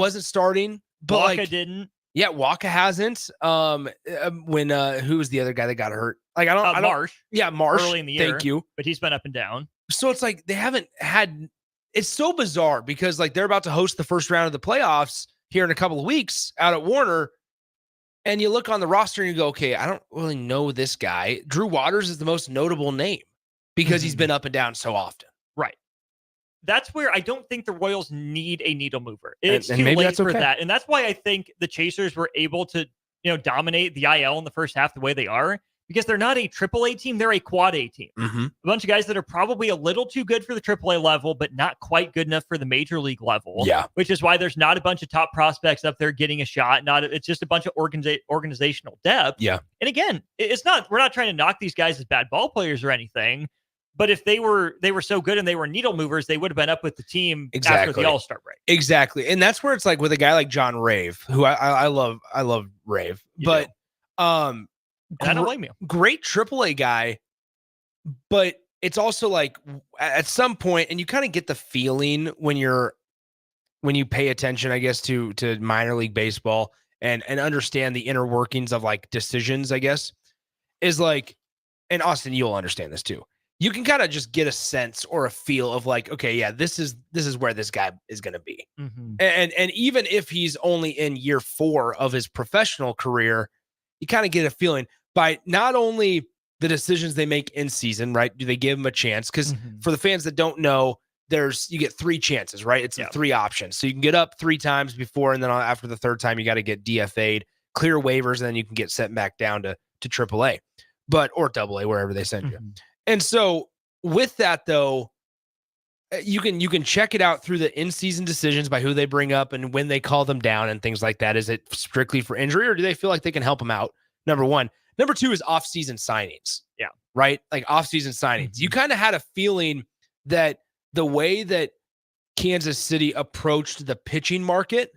Waka like, didn't. Yeah, Waka hasn't. When who was the other guy that got hurt? Like I don't Marsh. Yeah, Marsh. Early in the year. Thank you. But he's been up and down. So it's like they haven't had. It's so bizarre because like they're about to host the first round of the playoffs here in a couple of weeks out at Warner, and you look on the roster and you go, okay, I don't really know this guy. Drew Waters is the most notable name because he's been up and down so often. Right. That's where I don't think the Royals need a needle mover. It's and too maybe late that's for okay. that. And that's why I think the Chasers were able to, dominate the IL in the first half the way they are, because they're not a AAA team. They're a quad A team. A bunch of guys that are probably a little too good for the AAA level, but not quite good enough for the major league level. Yeah. Which is why there's not a bunch of top prospects up there getting a shot. It's just a bunch of organizational depth. Yeah. And again, we're not trying to knock these guys as bad ball players or anything. But if they were so good and they were needle movers, they would have been up with the team after the All-Star break. Exactly. And that's where it's like with a guy like John Rave, who I love Rave. But and I don't blame you. Great AAA guy, but it's also like at some point, and you kind of get the feeling when you pay attention, I guess, to minor league baseball and understand the inner workings of like decisions, I guess, is like, and Austin, you'll understand this too. You can kind of just get a sense or a feel of like, okay, yeah, this is where this guy is going to be. And even if he's only in year 4 of his professional career, you kind of get a feeling by not only the decisions they make in season, right? Do they give him a chance? Because for the fans that don't know, you get 3 chances, right? It's 3 options. So you can get up 3 times before, and then after the 3rd time, you got to get DFA'd, clear waivers, and then you can get sent back down to AAA, or AA, wherever they send you. And so with that, though, you can check it out through the in-season decisions by who they bring up and when they call them down and things like that. Is it strictly for injury, or do they feel like they can help them out? Number one. Number two is off-season signings. Yeah. Right? Like off-season signings. You kind of had a feeling that the way that Kansas City approached the pitching market,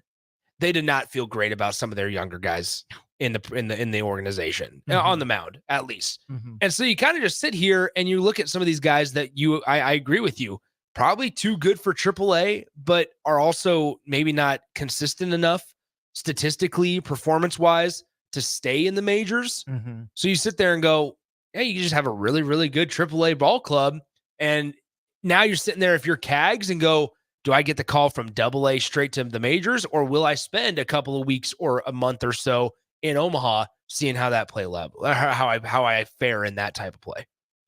they did not feel great about some of their younger guys in the organization, on the mound, at least. And so you kind of just sit here and you look at some of these guys that I agree with you, probably too good for AAA, but are also maybe not consistent enough statistically, performance-wise, to stay in the majors. So you sit there and go, hey, you just have a really, really good AAA ball club. And now you're sitting there, if you're Cags, and go, do I get the call from AA straight to the majors, or will I spend a couple of weeks or a month or so in Omaha seeing how that play level, how I fare in that type of play?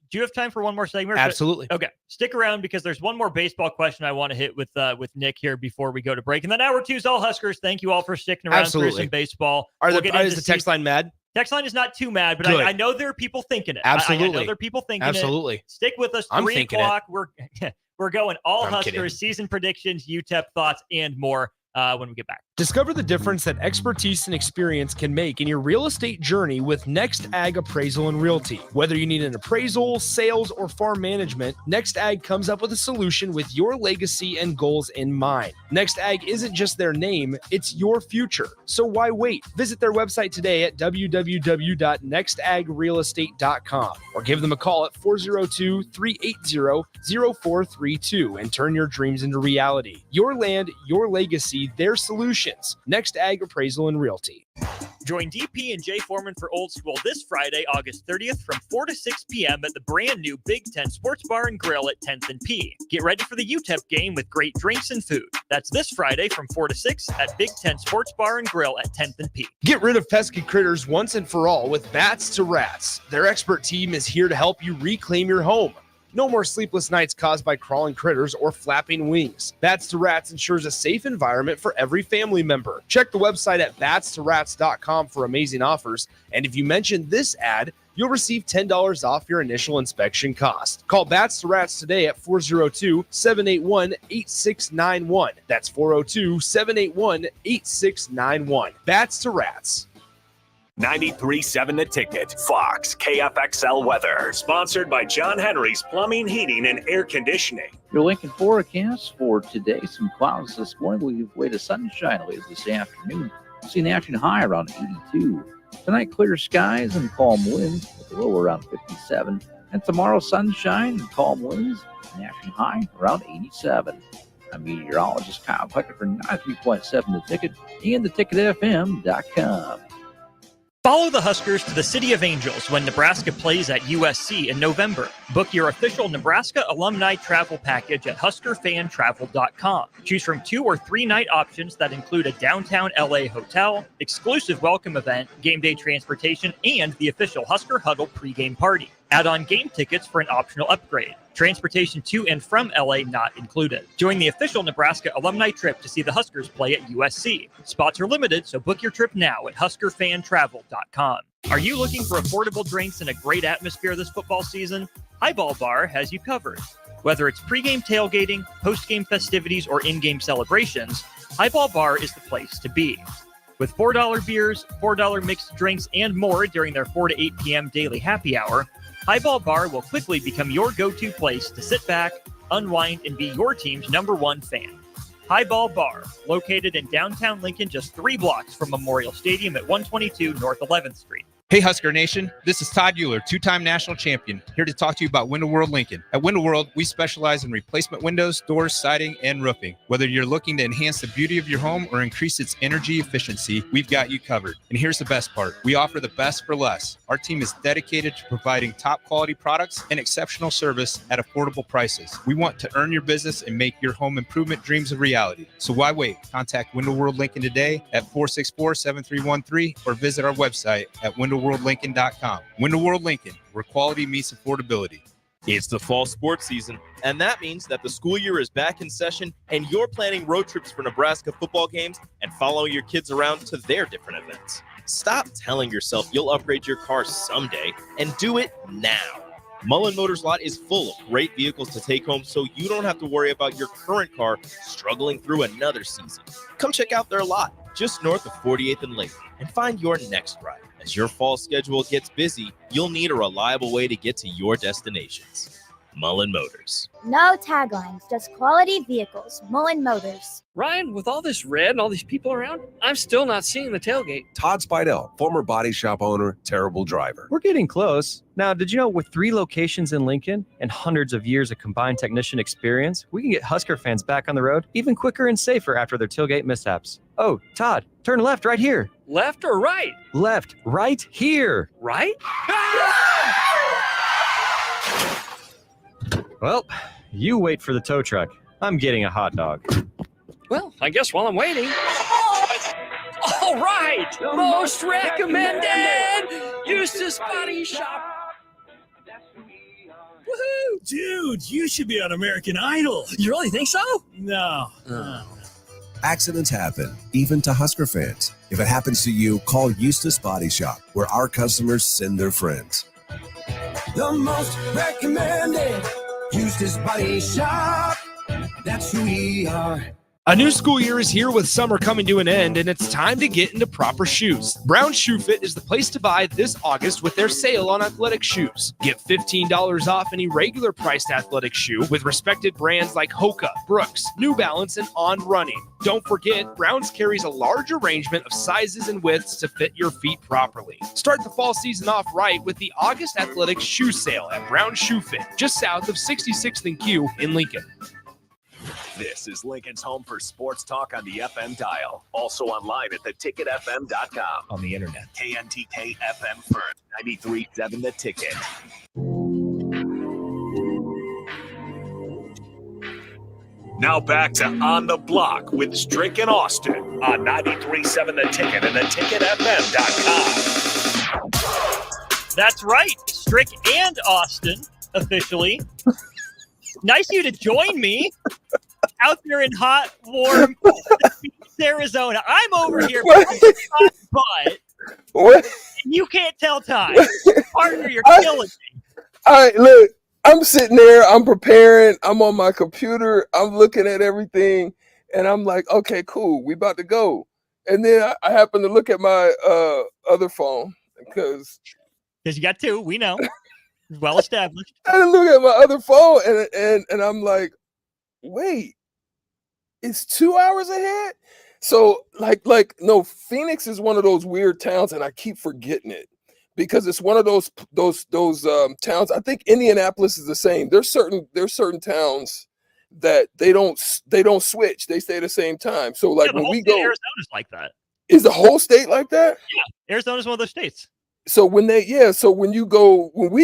Do you have time for one more segment? Absolutely. Okay. Stick around, because there's one more baseball question I want to hit with Nick here before we go to break. And then hour 2 is all Huskers. Thank you all for sticking around for some baseball. Is the text line mad? Text line is not too mad, but I know there are people thinking it. Absolutely. I know there are people thinking Absolutely. it. Stick with us. I'm 3 thinking o'clock. We're going all I'm Huskers, kidding. season predictions, UTEP thoughts, and more when we get back. Discover the difference that expertise and experience can make in your real estate journey with Next Ag Appraisal and Realty. Whether you need an appraisal, sales, or farm management, Next Ag comes up with a solution with your legacy and goals in mind. Next Ag isn't just their name, it's your future. So why wait? Visit their website today at www.nextagrealestate.com or give them a call at 402-380-0432 and turn your dreams into reality. Your land, your legacy, their solutions. Next Ag Appraisal and Realty. Join DP and Jay Foreman for Old School this Friday, August 30th from 4 to 6 p.m. at the brand new Big Ten Sports Bar and Grill at 10th and P. Get ready for the UTEP game with great drinks and food. That's this Friday from 4 to 6 at Big Ten Sports Bar and Grill at 10th and P. Get rid of pesky critters once and for all with Bats to Rats. Their expert team is here to help you reclaim your home. No more sleepless nights caused by crawling critters or flapping wings. Bats to Rats ensures a safe environment for every family member. Check the website at batstoRats.com for amazing offers. And if you mention this ad, you'll receive $10 off your initial inspection cost. Call Bats to Rats today at 402-781-8691. That's 402-781-8691. Bats to Rats. 93.7 The Ticket, Fox, KFXL weather. Sponsored by John Henry's Plumbing, Heating, and Air Conditioning. Your Lincoln forecast for today: some clouds this morning. We'll give way to sunshine later this afternoon. We'll see an afternoon high around 82. Tonight, clear skies and calm winds with a low around 57. And tomorrow, sunshine and calm winds, an afternoon high around 87. I'm meteorologist Kyle Klecker for 93.7 The Ticket and theticketfm.com. Follow the Huskers to the City of Angels when Nebraska plays at USC in November. Book your official Nebraska alumni travel package at HuskerFanTravel.com. Choose from 2 or 3 night options that include a downtown LA hotel, exclusive welcome event, game day transportation, and the official Husker Huddle pregame party. Add on game tickets for an optional upgrade. Transportation to and from LA not included. Join the official Nebraska alumni trip to see the Huskers play at USC. Spots are limited, so book your trip now at HuskerFanTravel.com. Are you looking for affordable drinks and a great atmosphere this football season? Highball Bar has you covered. Whether it's pregame tailgating, postgame festivities, or in-game celebrations, Highball Bar is the place to be. With $4 beers, $4 mixed drinks, and more during their 4 to 8 p.m. daily happy hour, Highball Bar will quickly become your go-to place to sit back, unwind, and be your team's #1 fan. Highball Bar, located in downtown Lincoln, just 3 blocks from Memorial Stadium at 122 North 11th Street. Hey, Husker Nation. This is Todd Euler, 2-time national champion, here to talk to you about Window World Lincoln. At Window World, we specialize in replacement windows, doors, siding, and roofing. Whether you're looking to enhance the beauty of your home or increase its energy efficiency, we've got you covered. And here's the best part. We offer the best for less. Our team is dedicated to providing top quality products and exceptional service at affordable prices. We want to earn your business and make your home improvement dreams a reality. So why wait? Contact Window World Lincoln today at 464-7313 or visit our website at windowworldlincoln.com. Window World Lincoln, where quality meets affordability. It's the fall sports season, and that means that the school year is back in session and you're planning road trips for Nebraska football games and following your kids around to their different events. Stop telling yourself you'll upgrade your car someday and do it now. Mullen Motors lot is full of great vehicles to take home, so you don't have to worry about your current car struggling through another season. Come check out their lot just north of 48th and Lake and find your next ride. As your fall schedule gets busy, you'll need a reliable way to get to your destinations. Mullen Motors. No taglines, just quality vehicles. Mullen Motors. Ryan, with all this red and all these people around, I'm still not seeing the tailgate. Todd Spidell, former body shop owner, terrible driver. We're getting close. Now, did you know with 3 locations in Lincoln and hundreds of years of combined technician experience, we can get Husker fans back on the road even quicker and safer after their tailgate mishaps? Oh, Todd, turn left right here. Left or right? Left, right here. Right? Well, you wait for the tow truck. I'm getting a hot dog. Well, I guess while I'm waiting. All right! Most recommended! Eustace Body Shop. Woohoo! Dude, you should be on American Idol. You really think so? No. Accidents happen, even to Husker fans. If it happens to you, call Eustace Body Shop, where our customers send their friends. The most recommended Eustace Body Shop. That's who we are. A new school year is here with summer coming to an end, and it's time to get into proper shoes. Brown Shoe Fit is the place to buy this August with their sale on athletic shoes. Get $15 off any regular priced athletic shoe with respected brands like Hoka, Brooks, New Balance, and On Running. Don't forget, Browns carries a large arrangement of sizes and widths to fit your feet properly. Start the fall season off right with the August athletic shoe sale at Brown Shoe Fit, just south of 66th and Q in Lincoln. This is Lincoln's home for sports talk on the FM dial. Also online at theticketfm.com. On the internet. KNTK FM first. 93.7 The Ticket. Now back to On the Block with Strick and Austin on 93.7 The Ticket and theticketfm.com. That's right. Strick and Austin, officially. Nice of you to join me out there in hot, warm Arizona. I'm over here, but what? You can't tell time. Partner, you're killing me. All right, look, I'm sitting there, I'm preparing, I'm on my computer, I'm looking at everything, and I'm like, okay, cool, we about to go. And then I happen to look at my other phone because you got two, we know. Well established. I look at my other phone and I'm like, wait, it's 2 hours ahead? So no, Phoenix is one of those weird towns, and I keep forgetting it because it's one of those towns. I think Indianapolis is the same. There's certain towns that they don't switch. They stay the same time. So like when we go, Arizona's like that. Is the whole state like that? Yeah, Arizona's one of those states. So when we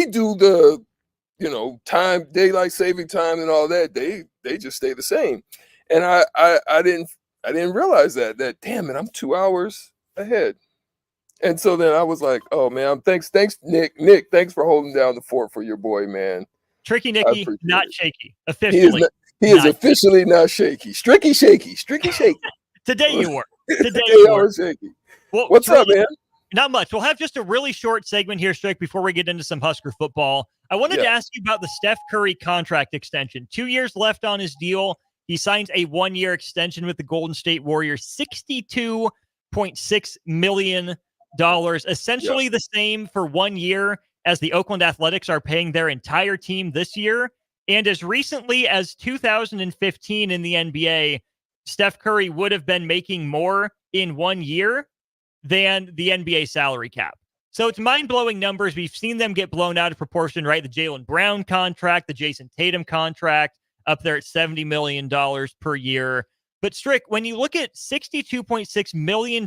do the, time, daylight saving time and all that, they just stay the same. And I didn't realize that damn it, I'm 2 hours ahead. And so then I was like, oh man, thanks, Nick, thanks for holding down the fort for your boy, man. Tricky Nicky, not shaky. Officially. He is officially not shaky. Stricky shaky. Today you were. Today you were. were shaky. Well, what's up, man? Not much. We'll have just a really short segment here, Strick, before we get into some Husker football. I wanted to ask you about the Steph Curry contract extension. 2 years left on his deal. He signs a 1-year extension with the Golden State Warriors, $62.6 million, essentially the same for 1 year as the Oakland Athletics are paying their entire team this year. And as recently as 2015 in the NBA, Steph Curry would have been making more in 1 year than the NBA salary cap. So it's mind-blowing numbers. We've seen them get blown out of proportion, right? The Jaylen Brown contract, the Jason Tatum contract, up there at $70 million per year. But Strick, when you look at $62.6 million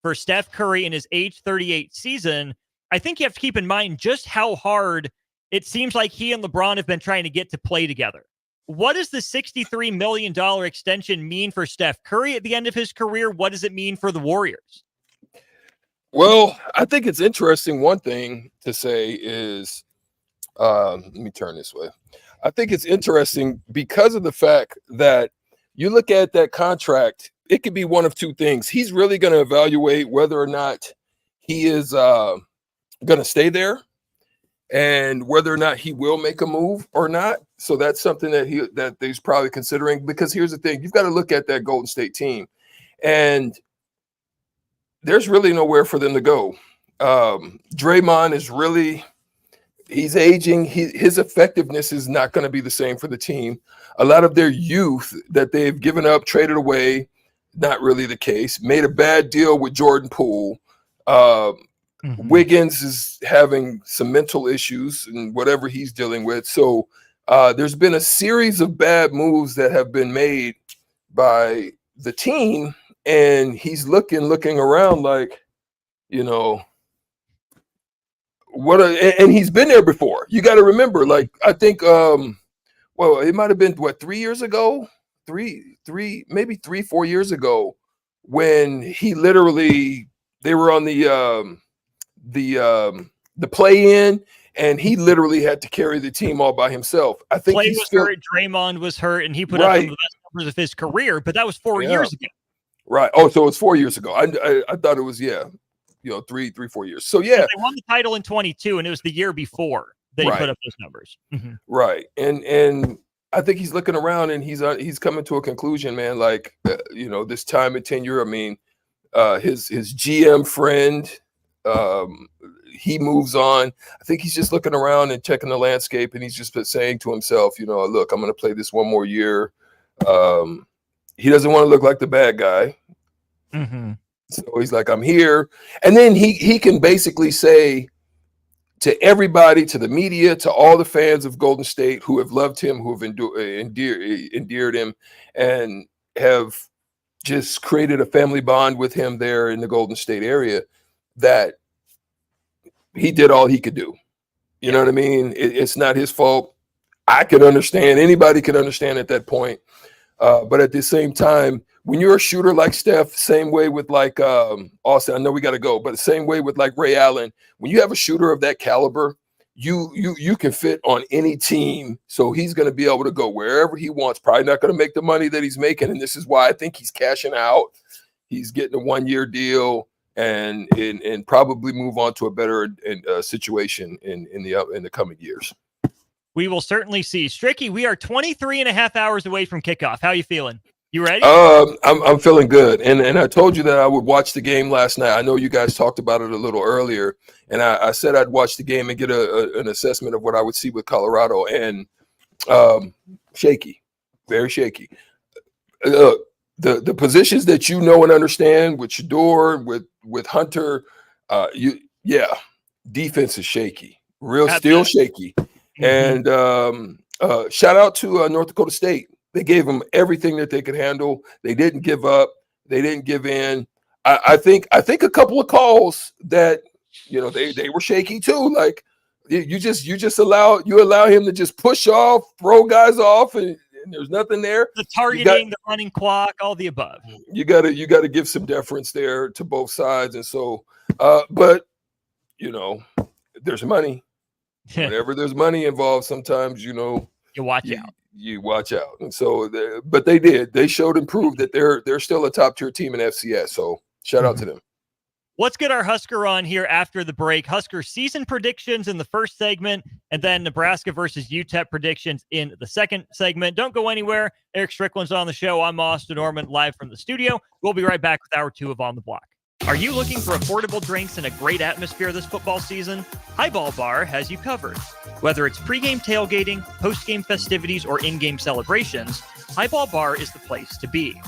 for Steph Curry in his age 38 season, I think you have to keep in mind just how hard it seems like he and LeBron have been trying to get to play together. What does the $63 million extension mean for Steph Curry at the end of his career? What does it mean for the Warriors? Well, I think it's interesting. One thing to say is, let me turn this way. I think it's interesting because of the fact that you look at that contract, it could be one of two things. He's really going to evaluate whether or not he is going to stay there. and whether or not he will make a move or not. So that's something that he's probably considering, because here's the thing. You've got to look at that Golden State team, and there's really nowhere for them to go. Draymond is he's aging. His effectiveness is not going to be the same for the team. A lot of their youth that they've given up, traded away, not really the case. Made a bad deal with Jordan Poole. Wiggins is having some mental issues and whatever he's dealing with. So there's been a series of bad moves that have been made by the team, and he's looking around like, and he's been there before. You got to remember, like, I think, it might have been 3 years ago, maybe 4 years ago, when he literally, they were on the play-in, and he literally had to carry the team all by himself. I think Clay was hurt, Draymond was hurt, and he put up some of the best numbers of his career, but that was 4 years ago. Right. Oh, so it was 4 years ago. I thought it was 4 years. So yeah, they won the title in 22, and it was the year before that he put up those numbers. Right. And I think he's looking around, and he's coming to a conclusion, man. Like, this time and tenure. I mean, his GM friend, he moves on. I think he's just looking around and checking the landscape, and he's just saying to himself, look, I'm going to play this one more year. He doesn't want to look like the bad guy. So he's like, I'm here. And then he can basically say to everybody, to the media, to all the fans of Golden State who have loved him, who have endeared him, and have just created a family bond with him there in the Golden State area, that he did all he could do. You know what I mean? It's not his fault. I can understand. Anybody can understand at that point. But at the same time, when you're a shooter like Steph, same way with like Austin, I know we got to go, but the same way with like Ray Allen, when you have a shooter of that caliber, you can fit on any team. So he's going to be able to go wherever he wants. Probably not going to make the money that he's making, and this is why I think he's cashing out. He's getting a 1-year deal and probably move on to a better situation in the coming years. We will certainly see. Stricky, we are 23 and a half hours away from kickoff. How are you feeling? You ready? I'm feeling good. And I told you that I would watch the game last night. I know you guys talked about it a little earlier. And I said I'd watch the game and get an assessment of what I would see with Colorado. And shaky, very shaky. Look, the positions that you know and understand with Shador, with Hunter, defense is shaky. Still shaky. And shout out to North Dakota State. They gave them everything that they could handle. They didn't give up. They didn't give in. I think a couple of calls that they were shaky too. Like you allow him to just push off, throw guys off, and there's nothing there. The targeting, the running clock, all the above. You gotta give some deference there to both sides. And so, but there's money. Whenever there's money involved, sometimes you watch out. You watch out. And so, but they did. They showed and proved that they're still a top tier team in FCS. So shout out to them. Let's get our Husker on here after the break. Husker season predictions in the first segment, and then Nebraska versus UTEP predictions in the second segment. Don't go anywhere. Eric Strickland's on the show. I'm Austin Norman, live from the studio. We'll be right back with hour 2 of On the Block. Are you looking for affordable drinks and a great atmosphere this football season? Highball Bar has you covered. Whether it's pregame tailgating, postgame festivities, or in-game celebrations, Highball Bar is the place to be.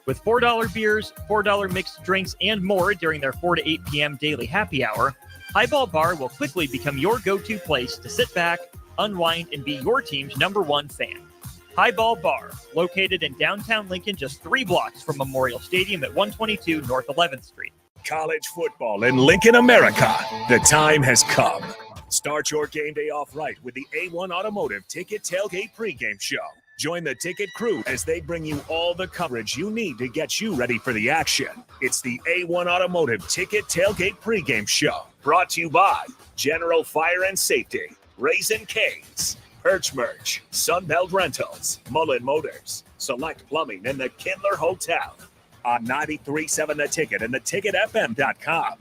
With $4 beers, $4 mixed drinks, and more during their 4 to 8 p.m. daily happy hour, Highball Bar will quickly become your go-to place to sit back, unwind, and be your team's #1 fan. Highball Bar, located in downtown Lincoln, just 3 blocks from Memorial Stadium at 122 North 11th Street. College football in Lincoln, America. The time has come. Start your game day off right with the A1 Automotive Ticket Tailgate pregame show. Join the ticket crew as they bring you all the coverage you need to get you ready for the action. It's the A1 Automotive Ticket Tailgate pregame show. Brought to you by General Fire and Safety, Raisin Canes, Perch Merch, Sunbelt Rentals, Mullen Motors, Select Plumbing, and the Kindler Hotel. On 93.7 The Ticket and theticketfm.com.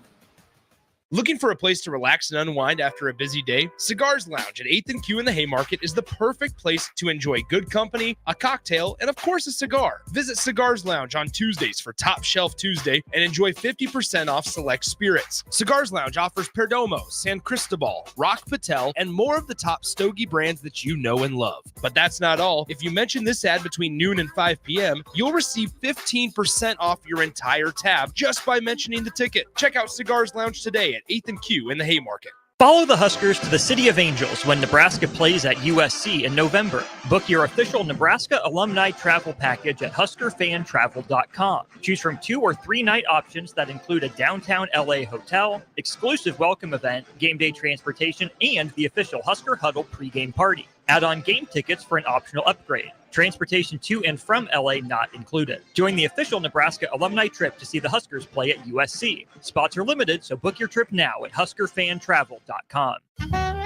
Looking for a place to relax and unwind after a busy day? Cigars Lounge at 8th and Q in the Haymarket is the perfect place to enjoy good company, a cocktail, and of course a cigar. Visit Cigars Lounge on Tuesdays for Top Shelf Tuesday and enjoy 50% off select spirits. Cigars Lounge offers Perdomo, San Cristobal, Rock Patel, and more of the top stogie brands that you know and love. But that's not all. If you mention this ad between noon and 5 p.m., you'll receive 15% off your entire tab just by mentioning the ticket. Check out Cigars Lounge today at 8th and Q in the Haymarket. Follow the Huskers to the City of Angels when Nebraska plays at USC in November. Book your official Nebraska alumni travel package at HuskerFanTravel.com. Choose from 2 or 3 night options that include a downtown LA hotel, exclusive welcome event, game day transportation, and the official Husker Huddle pregame party. Add on game tickets for an optional upgrade. Transportation to and from LA not included. Join the official Nebraska alumni trip to see the Huskers play at USC. Spots are limited, so book your trip now at HuskerFanTravel.com.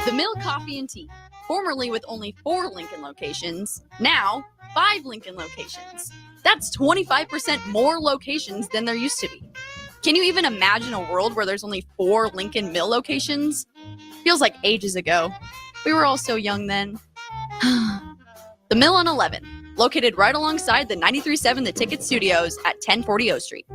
The Mill Coffee and Tea, formerly with only 4 Lincoln locations, now 5 Lincoln locations. That's 25% more locations than there used to be. Can you even imagine a world where there's only 4 Lincoln Mill locations? Feels like ages ago. We were all so young then. The Mill on 11, located right alongside the 93.7 The Ticket Studios at 1040 O Street.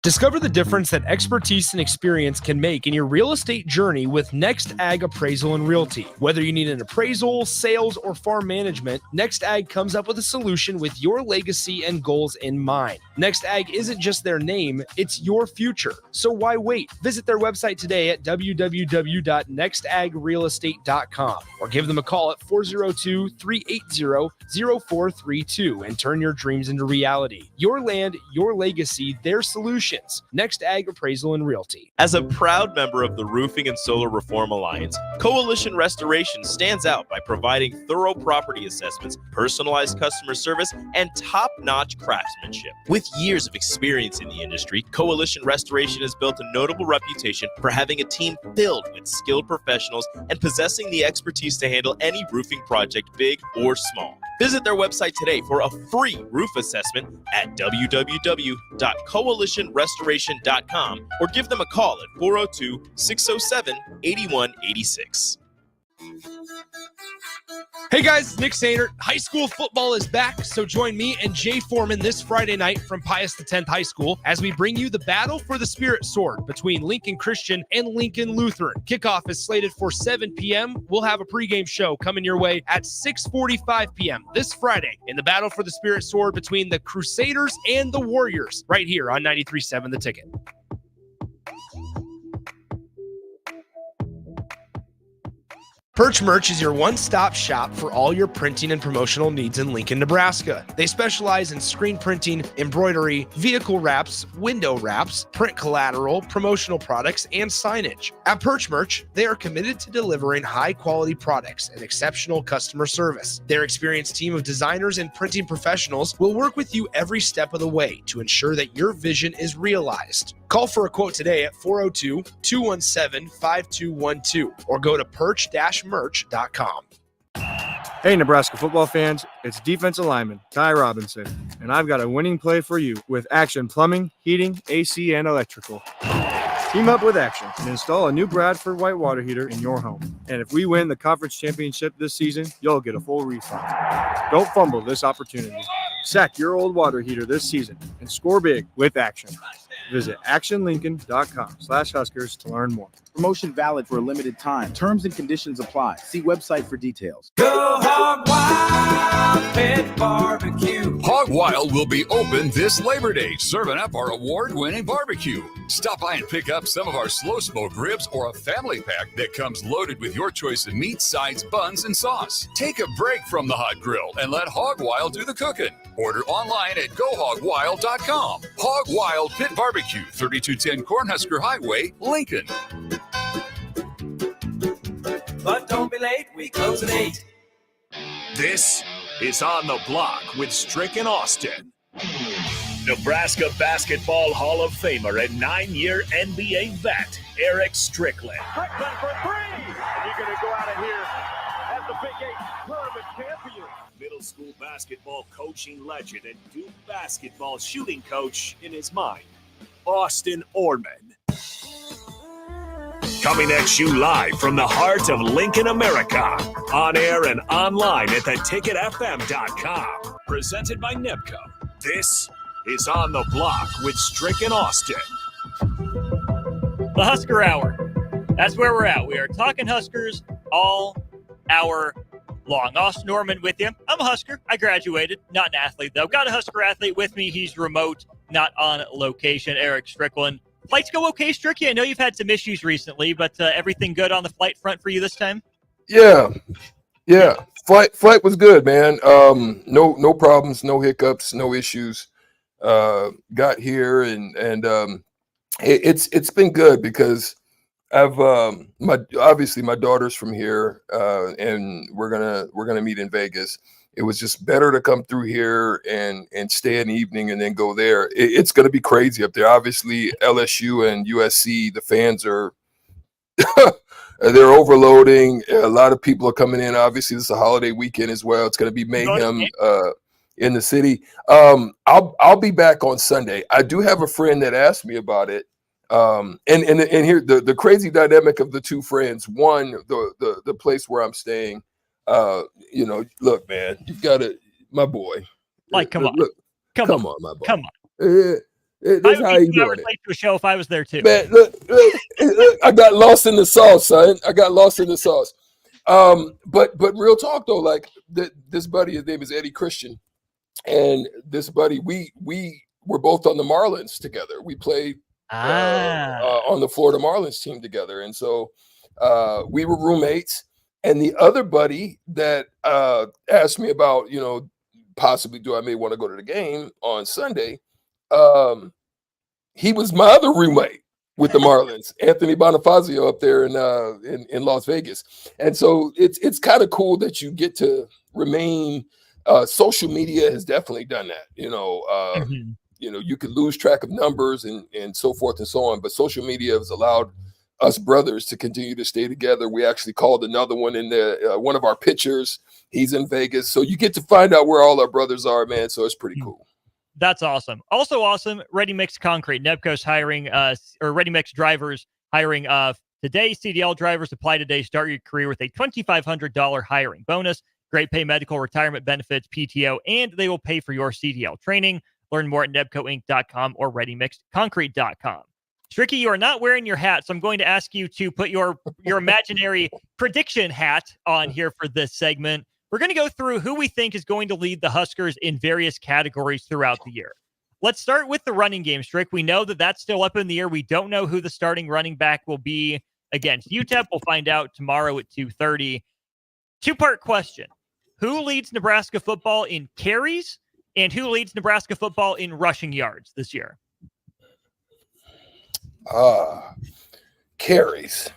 Discover the difference that expertise and experience can make in your real estate journey with Next Ag Appraisal and Realty. Whether you need an appraisal, sales, or farm management, Next Ag comes up with a solution with your legacy and goals in mind. Next Ag isn't just their name, it's your future. So why wait? Visit their website today at www.nextagrealestate.com or give them a call at 402-380-0432 and turn your dreams into reality. Your land, your legacy, their solution. Next Ag Appraisal and Realty. As a proud member of the Roofing and Solar Reform Alliance, Coalition Restoration stands out by providing thorough property assessments, personalized customer service, and top-notch craftsmanship. With years of experience in the industry, Coalition Restoration has built a notable reputation for having a team filled with skilled professionals and possessing the expertise to handle any roofing project, big or small. Visit their website today for a free roof assessment at www.coalitionrestoration.com or give them a call at 402-607-8186. Hey guys, Nick Sainer. High school football is back, so join me and Jay Foreman this Friday night from Pius X High School as we bring you the battle for the Spirit Sword between Lincoln Christian and Lincoln Lutheran. Kickoff is slated for 7 p.m. We'll have a pregame show coming your way at 6:45 p.m. this Friday in the battle for the Spirit Sword between the Crusaders and the Warriors right here on 93.7 The Ticket. Perch Merch is your one-stop shop for all your printing and promotional needs in Lincoln, Nebraska. They specialize in screen printing, embroidery, vehicle wraps, window wraps, print collateral, promotional products, and signage. At Perch Merch, they are committed to delivering high-quality products and exceptional customer service. Their experienced team of designers and printing professionals will work with you every step of the way to ensure that your vision is realized. Call for a quote today at 402-217-5212 or go to perch-merch.com. Hey, Nebraska football fans, it's defensive lineman Ty Robinson, and I've got a winning play for you with Action Plumbing, Heating, AC, and Electrical. Team up with Action and install a new Bradford white water heater in your home. And if we win the conference championship this season, you'll get a full refund. Don't fumble this opportunity. Sack your old water heater this season and score big with Action. Visit actionlincoln.com/Huskers to learn more. Promotion valid for a limited time. Terms and conditions apply. See website for details. Go Hog Wild Pit Barbecue. Hog Wild will be open this Labor Day, serving up our award-winning barbecue. Stop by and pick up some of our slow smoke ribs or a family pack that comes loaded with your choice of meat, sides, buns, and sauce. Take a break from the hot grill and let Hog Wild do the cooking. Order online at GoHogWild.com. Hog Wild Pit Barbecue, 3210 Cornhusker Highway, Lincoln. But don't be late, we close at 8. This is On the Block with Strick and Austin. Nebraska Basketball Hall of Famer and 9-year NBA vet, Eric Strickland. Strickland for 3! And you're going to go out of here as the Big 8 tournament champion. Middle school basketball coaching legend and Duke basketball shooting coach in his mind, Austin Orman. Coming at you live from the heart of Lincoln, America, on air and online at theticketfm.com. Presented by NIPCO. This is On the Block with Strick and Austin. The Husker Hour. That's where we're at. We are talking Huskers all hour long. Austin Norman with you. I'm a Husker. I graduated. Not an athlete, though. Got a Husker athlete with me. He's remote, not on location. Eric Strickland. Flights go okay, Stricky? I know you've had some issues recently, but everything good on the flight front for you this time? Yeah. Flight was good, man. No problems, no hiccups, no issues. Got here and it's been good because I've obviously my daughter's from here, and we're gonna meet in Vegas. It was just better to come through here and stay an evening and then go there. It's gonna be crazy up there. Obviously, LSU and USC, the fans are they're overloading. A lot of people are coming in. Obviously, this is a holiday weekend as well. It's gonna be mayhem in the city. I'll be back on Sunday. I do have a friend that asked me about it. And here the crazy dynamic of the two friends. One, the place where I'm staying. Look, man, you gotta, my boy. Like, come on, look, come on, my boy. Come on. That's how you doing it. Late to a show if I was there too. Man, look, I got lost in the sauce, son. I got lost in the sauce. But real talk though, like this buddy, his name is Eddie Christian, and this buddy, we were both on the Marlins together. We played on the Florida Marlins team together, and so we were roommates. And the other buddy that asked me about, possibly do I may want to go to the game on Sunday, he was my other roommate with the Marlins, Anthony Bonifazio up there in Las Vegas. And so it's kind of cool that you get to remain. Social media has definitely done that. You could lose track of numbers and so forth and so on, but social media has allowed us brothers to continue to stay together. We actually called another one in the one of our pitchers. He's in Vegas, so you get to find out where all our brothers are, man. So it's pretty cool. That's awesome. Also awesome. Ready Mix Concrete. Nebco's hiring or Ready Mix drivers hiring today. CDL drivers apply today. Start your career with a $2,500 hiring bonus. Great pay, medical, retirement benefits, PTO, and they will pay for your CDL training. Learn more at nebcoinc.com or readymixedconcrete.com. Stricky, you are not wearing your hat, so I'm going to ask you to put your imaginary prediction hat on here for this segment. We're going to go through who we think is going to lead the Huskers in various categories throughout the year. Let's start with the running game, Strick. We know that that's still up in the air. We don't know who the starting running back will be against UTEP. We'll find out tomorrow at 2:30. Two-part question. Who leads Nebraska football in carries, and who leads Nebraska football in rushing yards this year? Carries.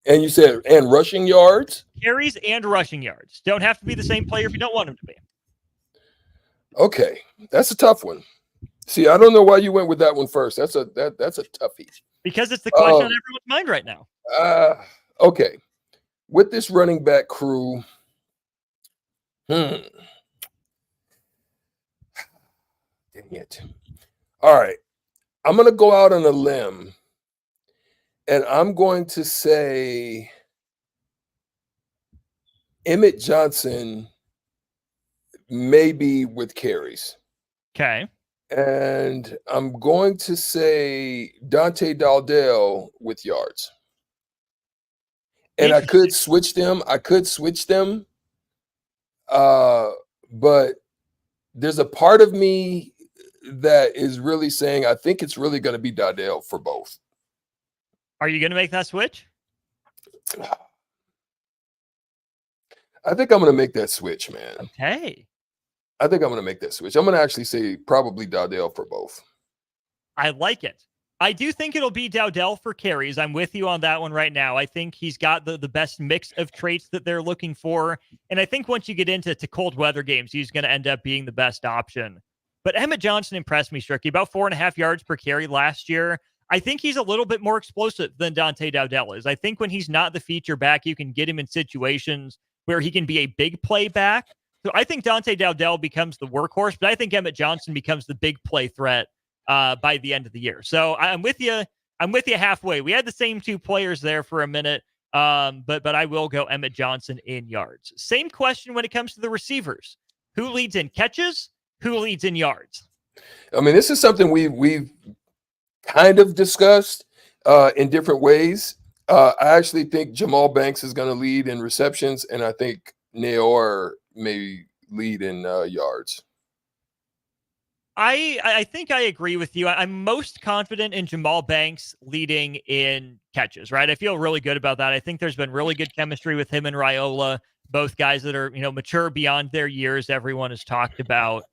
And you said, and rushing yards? Carries and rushing yards. Don't have to be the same player if you don't want them to be. Okay. That's a tough one. See, I don't know why you went with that one first. That's a toughie. Because it's the question on everyone's mind right now. Okay. With this running back crew, dang it. All right. I'm going to go out on a limb, and I'm going to say Emmett Johnson maybe with carries. Okay. And I'm going to say Dante Daldell with yards. And I could switch them. But there's a part of me that is really saying I think it's really going to be Daldell for both. Are you going to make that switch? I think I'm going to make that switch, man. Okay. I think I'm going to make that switch. I'm going to actually say probably Daldell for both. I like it. I do think it'll be Dowdell for carries. I'm with you on that one right now. I think he's got the best mix of traits that they're looking for. And I think once you get into cold weather games, he's going to end up being the best option. But Emmett Johnson impressed me, Stricky. About 4.5 yards per carry last year. I think he's a little bit more explosive than Dante Dowdell is. I think when he's not the feature back, you can get him in situations where he can be a big play back. So I think Dante Dowdell becomes the workhorse, but I think Emmett Johnson becomes the big play threat by the end of the year. So I'm with you. I'm with you halfway. We had the same two players there for a minute, but I will go Emmett Johnson in yards. Same question when it comes to the receivers. Who leads in catches? Who leads in yards? I mean, this is something we've kind of discussed in different ways. I actually think Jamal Banks is going to lead in receptions, and I think Nayor may lead in yards. I think I agree with you. I'm most confident in Jamal Banks leading in catches, right? I feel really good about that. I think there's been really good chemistry with him and Raiola, both guys that are, mature beyond their years. Everyone has talked about.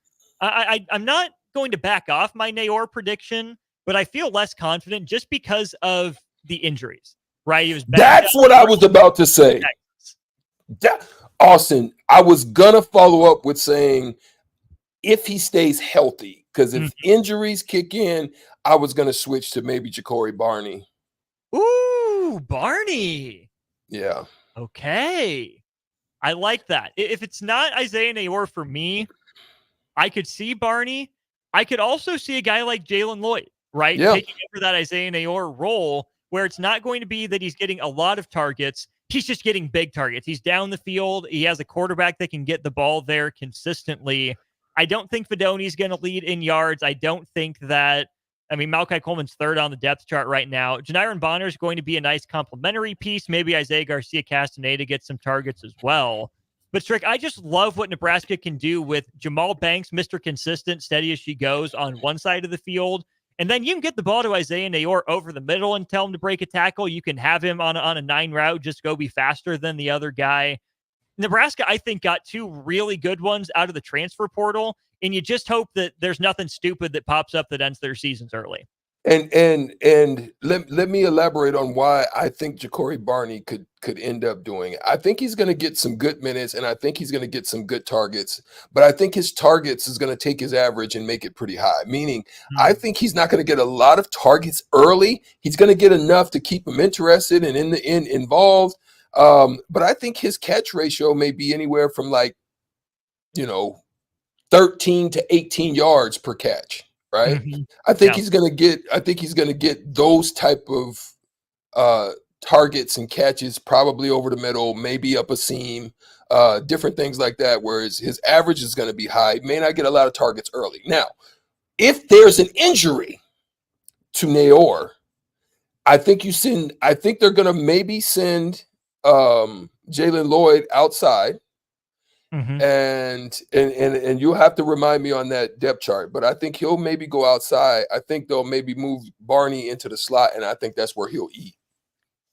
I'm not going to back off my Nayor prediction, but I feel less confident just because of the injuries, right? He was That's what I was about to say. Austin, I was going to follow up with saying if he stays healthy, because if injuries kick in, I was going to switch to maybe Ja'Cory Barney. Ooh, Barney. Yeah. Okay. I like that. If it's not Isaiah Nayor for me, I could see Barney. I could also see a guy like Jalen Lloyd, right? Yeah. Taking over that Isaiah Nayor role where it's not going to be that he's getting a lot of targets. He's just getting big targets. He's down the field. He has a quarterback that can get the ball there consistently. I don't think Fidoni's going to lead in yards. I don't think that, Malachi Coleman's third on the depth chart right now. Janiron Bonner is going to be a nice complementary piece. Maybe Isaiah Garcia Castaneda gets some targets as well. But Strick, I just love what Nebraska can do with Jamal Banks, Mr. Consistent, steady as she goes on one side of the field. And then you can get the ball to Isaiah Nayor over the middle and tell him to break a tackle. You can have him on a 9 route, just go be faster than the other guy. Nebraska, I think, got two really good ones out of the transfer portal, and you just hope that there's nothing stupid that pops up that ends their seasons early. And let me elaborate on why I think Ja'Cory Barney could end up doing it. I think he's going to get some good minutes, and I think he's going to get some good targets. But I think his targets is going to take his average and make it pretty high. Meaning, I think he's not going to get a lot of targets early. He's going to get enough to keep him interested and in the end involved. But I think his catch ratio may be anywhere from 13 to 18 yards per catch. Right. Mm-hmm. I think he's going to get those type of targets and catches probably over the middle, maybe up a seam, different things like that. Whereas his average is going to be high. May not get a lot of targets early. Now, if there's an injury to Nayor, I think they're going to maybe send Jalen Lloyd outside. Mm-hmm. And you'll have to remind me on that depth chart, but I think he'll maybe go outside. I think they'll maybe move Barney into the slot, and I think that's where he'll eat.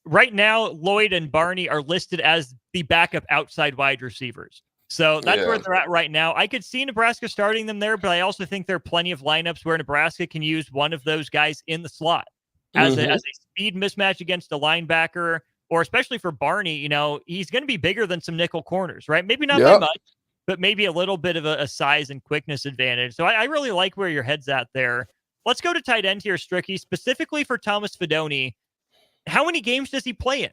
Right now, Lloyd and Barney are listed as the backup outside wide receivers. So that's where they're at right now. I could see Nebraska starting them there, but I also think there are plenty of lineups where Nebraska can use one of those guys in the slot as a speed mismatch against a linebacker. Or especially for Barney, he's going to be bigger than some nickel corners, right? Maybe not by much, but maybe a little bit of a size and quickness advantage. So I really like where your head's at there. Let's go to tight end here, Stricky, specifically for Thomas Fidone. How many games does he play in?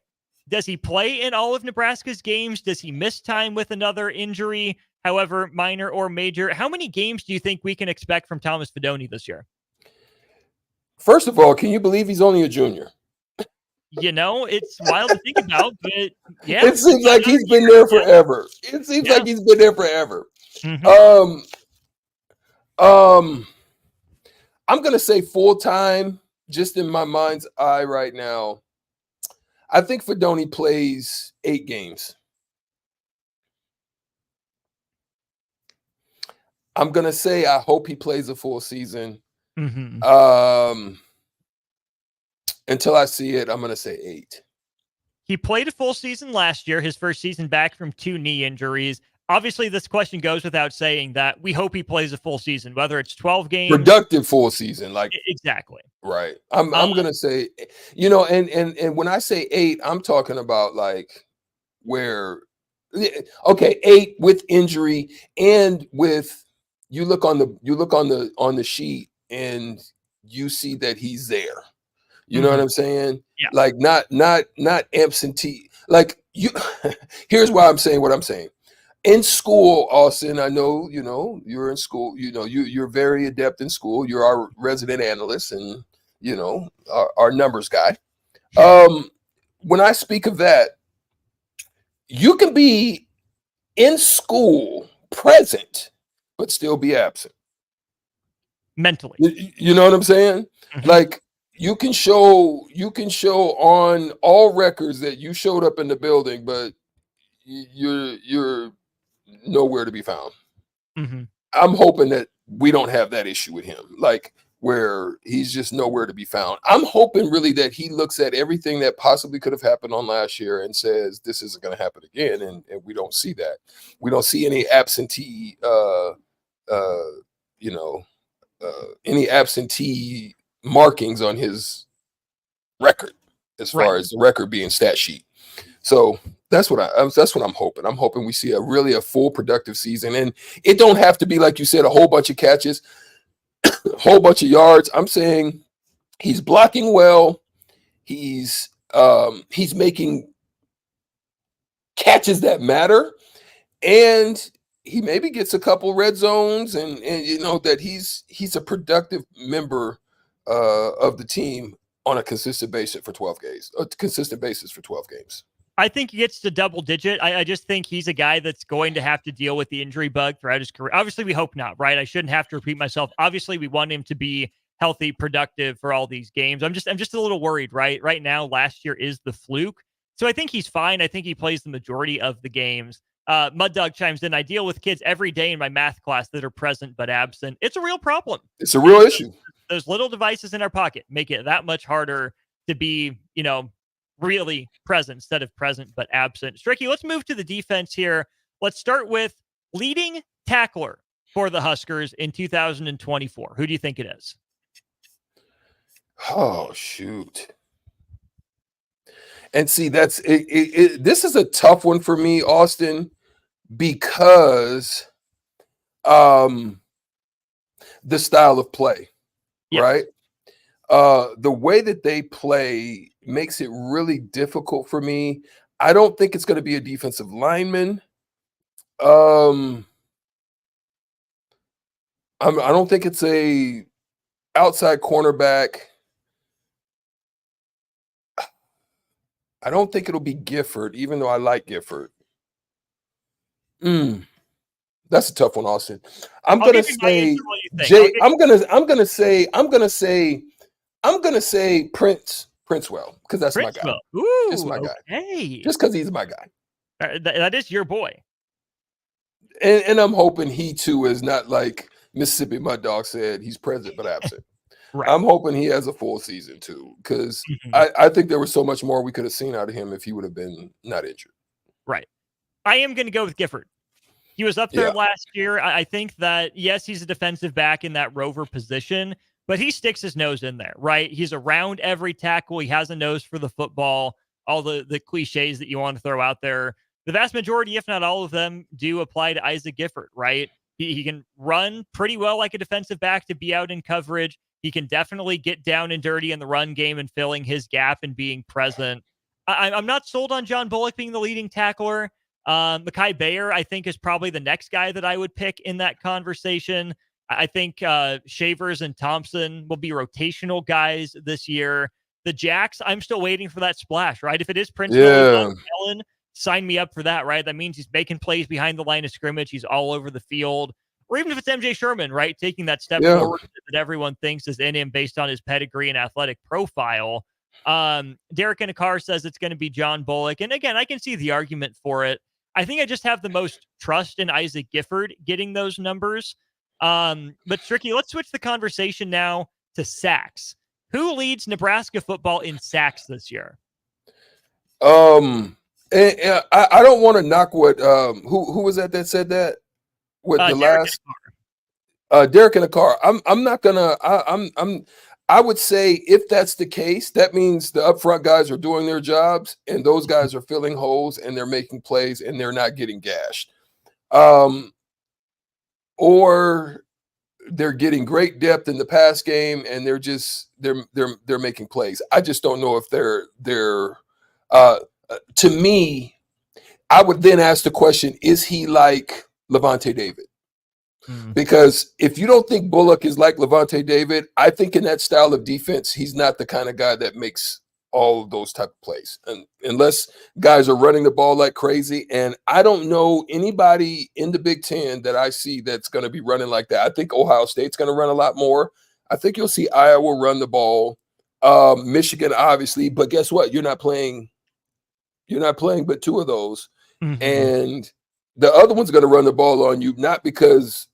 Does he play in all of Nebraska's games? Does he miss time with another injury, however minor or major? How many games do you think we can expect from Thomas Fidone this year? First of all, can you believe he's only a junior? It's wild to think about, but yeah. It seems like he's been there forever. Mm-hmm. I'm going to say full-time, just in my mind's eye right now. I think Fidone plays 8 games. I'm going to say I hope he plays a full season. Mm-hmm. Until I see it, I'm going to say 8. He played a full season last year, his first season back from 2 knee injuries. Obviously, this question goes without saying that we hope he plays a full season, whether it's 12 games. Productive full season. Exactly. Right. I'm going to say, and when I say 8, I'm talking about where, 8 with injury and with, you look on the sheet and you see that he's there. You know what I'm saying? Yeah. Not absentee. Here's why I'm saying what I'm saying. in school, Austin, I know, you're in school, you're very adept in school. You're our resident analyst and, our numbers guy. When I speak of that, you can be in school present, but still be absent. Mentally. You know what I'm saying? Mm-hmm. Like you can show on all records that you showed up in the building, but you're nowhere to be found. Mm-hmm. I'm hoping that we don't have that issue with him, like where he's just nowhere to be found. I'm hoping really that he looks at everything that possibly could have happened on last year and says this isn't going to happen again, and we don't see that. We don't see any absentee, any absentee markings on his record as far as the record being stat sheet. So that's what I'm hoping. I'm hoping we see a full productive season, and it don't have to be like you said, a whole bunch of catches, a whole bunch of yards. I'm saying he's blocking well. He's making catches that matter, and he maybe gets a couple red zones, and that he's a productive member of the team on a consistent basis for 12 games. I think he gets to double digit. I just think he's a guy that's going to have to deal with the injury bug throughout his career. Obviously, we hope not, right? I shouldn't have to repeat myself. Obviously, we want him to be healthy, productive for all these games. I'm just a little worried, right? Right now, last year is the fluke. So I think he's fine. I think he plays the majority of the games. Mud Dog chimes in. I deal with kids every day in my math class that are present but absent. It's a real problem. It's a real issue. Those little devices in our pocket make it that much harder to be, really present instead of present but absent. Stricky, let's move to the defense here. Let's start with leading tackler for the Huskers in 2024. Who do you think it is? Oh, shoot. And see, that's it. This is a tough one for me, Austin, because the style of play, right? The way that they play makes it really difficult for me. I don't think it's going to be a defensive lineman. I don't think it's a outside cornerback. I don't think it'll be Gifford, even though I like Gifford. That's a tough one, Austin. I'm gonna say Princewell, because that's my guy. Ooh, just my guy. Hey, just because he's my guy. That is your boy. And I'm hoping he too is not like Mississippi Mud Dog said, he's present but absent. Right. I'm hoping he has a full season too, because I think there was so much more we could have seen out of him if he would have been not injured. Right. I am going to go with Gifford. He was up there last year. I think that, yes, he's a defensive back in that rover position, but he sticks his nose in there, right? He's around every tackle. He has a nose for the football, all the cliches that you want to throw out there. The vast majority, if not all of them, do apply to Isaac Gifford, right? He can run pretty well like a defensive back to be out in coverage. He can definitely get down and dirty in the run game and filling his gap and being present. I'm not sold on John Bullock being the leading tackler. Mekhi Bayer, I think, is probably the next guy that I would pick in that conversation. I think Shavers and Thompson will be rotational guys this year. The Jacks, I'm still waiting for that splash, right? If it is Prince Ellen, sign me up for that, right? That means he's making plays behind the line of scrimmage. He's all over the field. Or even if it's MJ Sherman, right? Taking that step forward that everyone thinks is in him based on his pedigree and athletic profile. Derek in a car says it's going to be John Bullock. And again, I can see the argument for it. I think I just have the most trust in Isaac Gifford getting those numbers. But Stricky, let's switch the conversation now to sacks. Who leads Nebraska football in sacks this year? I don't want to knock what who was that said that? With the last Derek in the car. I'm not gonna I would say if that's the case, that means the upfront guys are doing their jobs and those guys are filling holes and they're making plays and they're not getting gashed. Or they're getting great depth in the pass game and they're making plays. I just don't know if they're to me, I would then ask the question, is he like Levante David? Because if you don't think Bullock is like Levante David, I think in that style of defense, he's not the kind of guy that makes all of those type of plays. And unless guys are running the ball like crazy. And I don't know anybody in the Big Ten that I see that's going to be running like that. I think Ohio State's going to run a lot more. I think you'll see Iowa run the ball. Michigan, obviously, but guess what? You're not playing but two of those. And the other one's going to run the ball on you, not because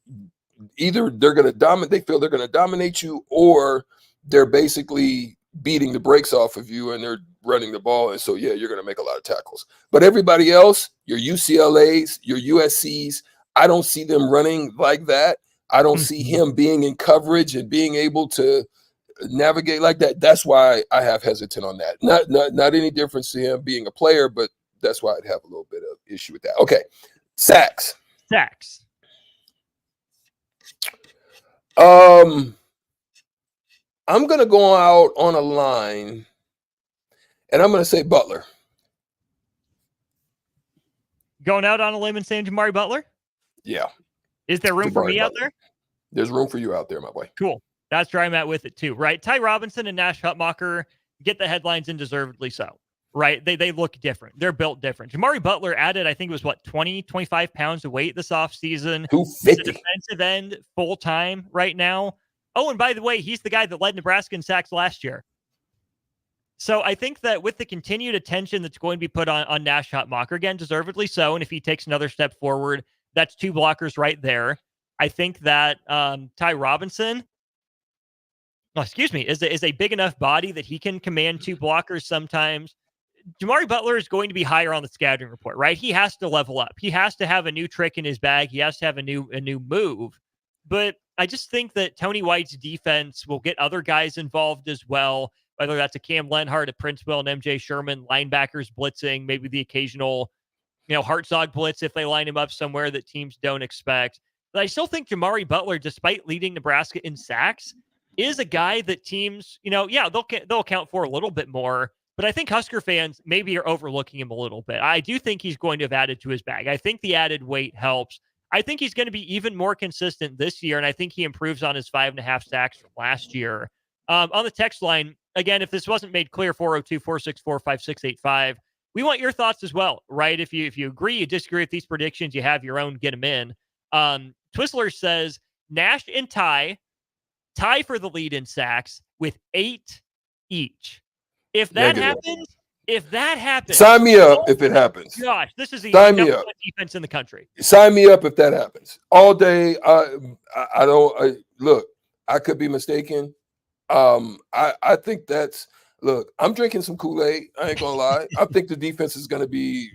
either they're going to dominate, they feel they're going to dominate you, or they're basically beating the brakes off of you and they're running the ball. And so, yeah, you're going to make a lot of tackles. But everybody else, your UCLAs, your USCs, I don't see them running like that. I don't see him being in coverage and being able to navigate like that. That's why I have hesitant on that. Not any difference to him being a player, but that's why I'd have a little bit of issue with that. Okay. Sacks. I'm going to go out on a line, and I'm going to say Butler. Going out on a limb and saying Jamari Butler? Yeah. Is there room for me out there? There's room for you out there, my boy. Cool. That's where I'm at with it too, right? Ty Robinson and Nash Hutmacher get the headlines, and deservedly so, right? They look different. They're built different. Jamari Butler added, I think it was 25 pounds of weight this offseason. He's a defensive end full-time right now. Oh, and by the way, he's the guy that led Nebraska in sacks last year. So I think that with the continued attention that's going to be put on Nash Hutmacher, again, deservedly so, and if he takes another step forward, that's two blockers right there. I think that Ty Robinson, is a big enough body that he can command two blockers sometimes. Jamari Butler is going to be higher on the scouting report, right? He has to level up. He has to have a new trick in his bag. He has to have a new move. But I just think that Tony White's defense will get other guys involved as well, whether that's a Cam Lenhart, a Princeville, and MJ Sherman, linebackers blitzing, maybe the occasional, Hartzog blitz if they line him up somewhere that teams don't expect. But I still think Jamari Butler, despite leading Nebraska in sacks, is a guy that teams, they'll account for a little bit more. But I think Husker fans maybe are overlooking him a little bit. I do think he's going to have added to his bag. I think the added weight helps. I think he's going to be even more consistent this year, and I think he improves on his 5.5 sacks from last year. On the text line, again, if this wasn't made clear, 402-464-5685, we want your thoughts as well, right? If you agree, you disagree with these predictions, you have your own, get them in. Twizzler says Nash and tie for the lead in sacks with 8 each. If that happens, sign me up if it happens. Gosh, this is the number one defense in the country. Sign me up if that happens. All day. Look, I could be mistaken. I think I'm drinking some Kool-Aid. I ain't gonna lie. I think the defense is gonna be.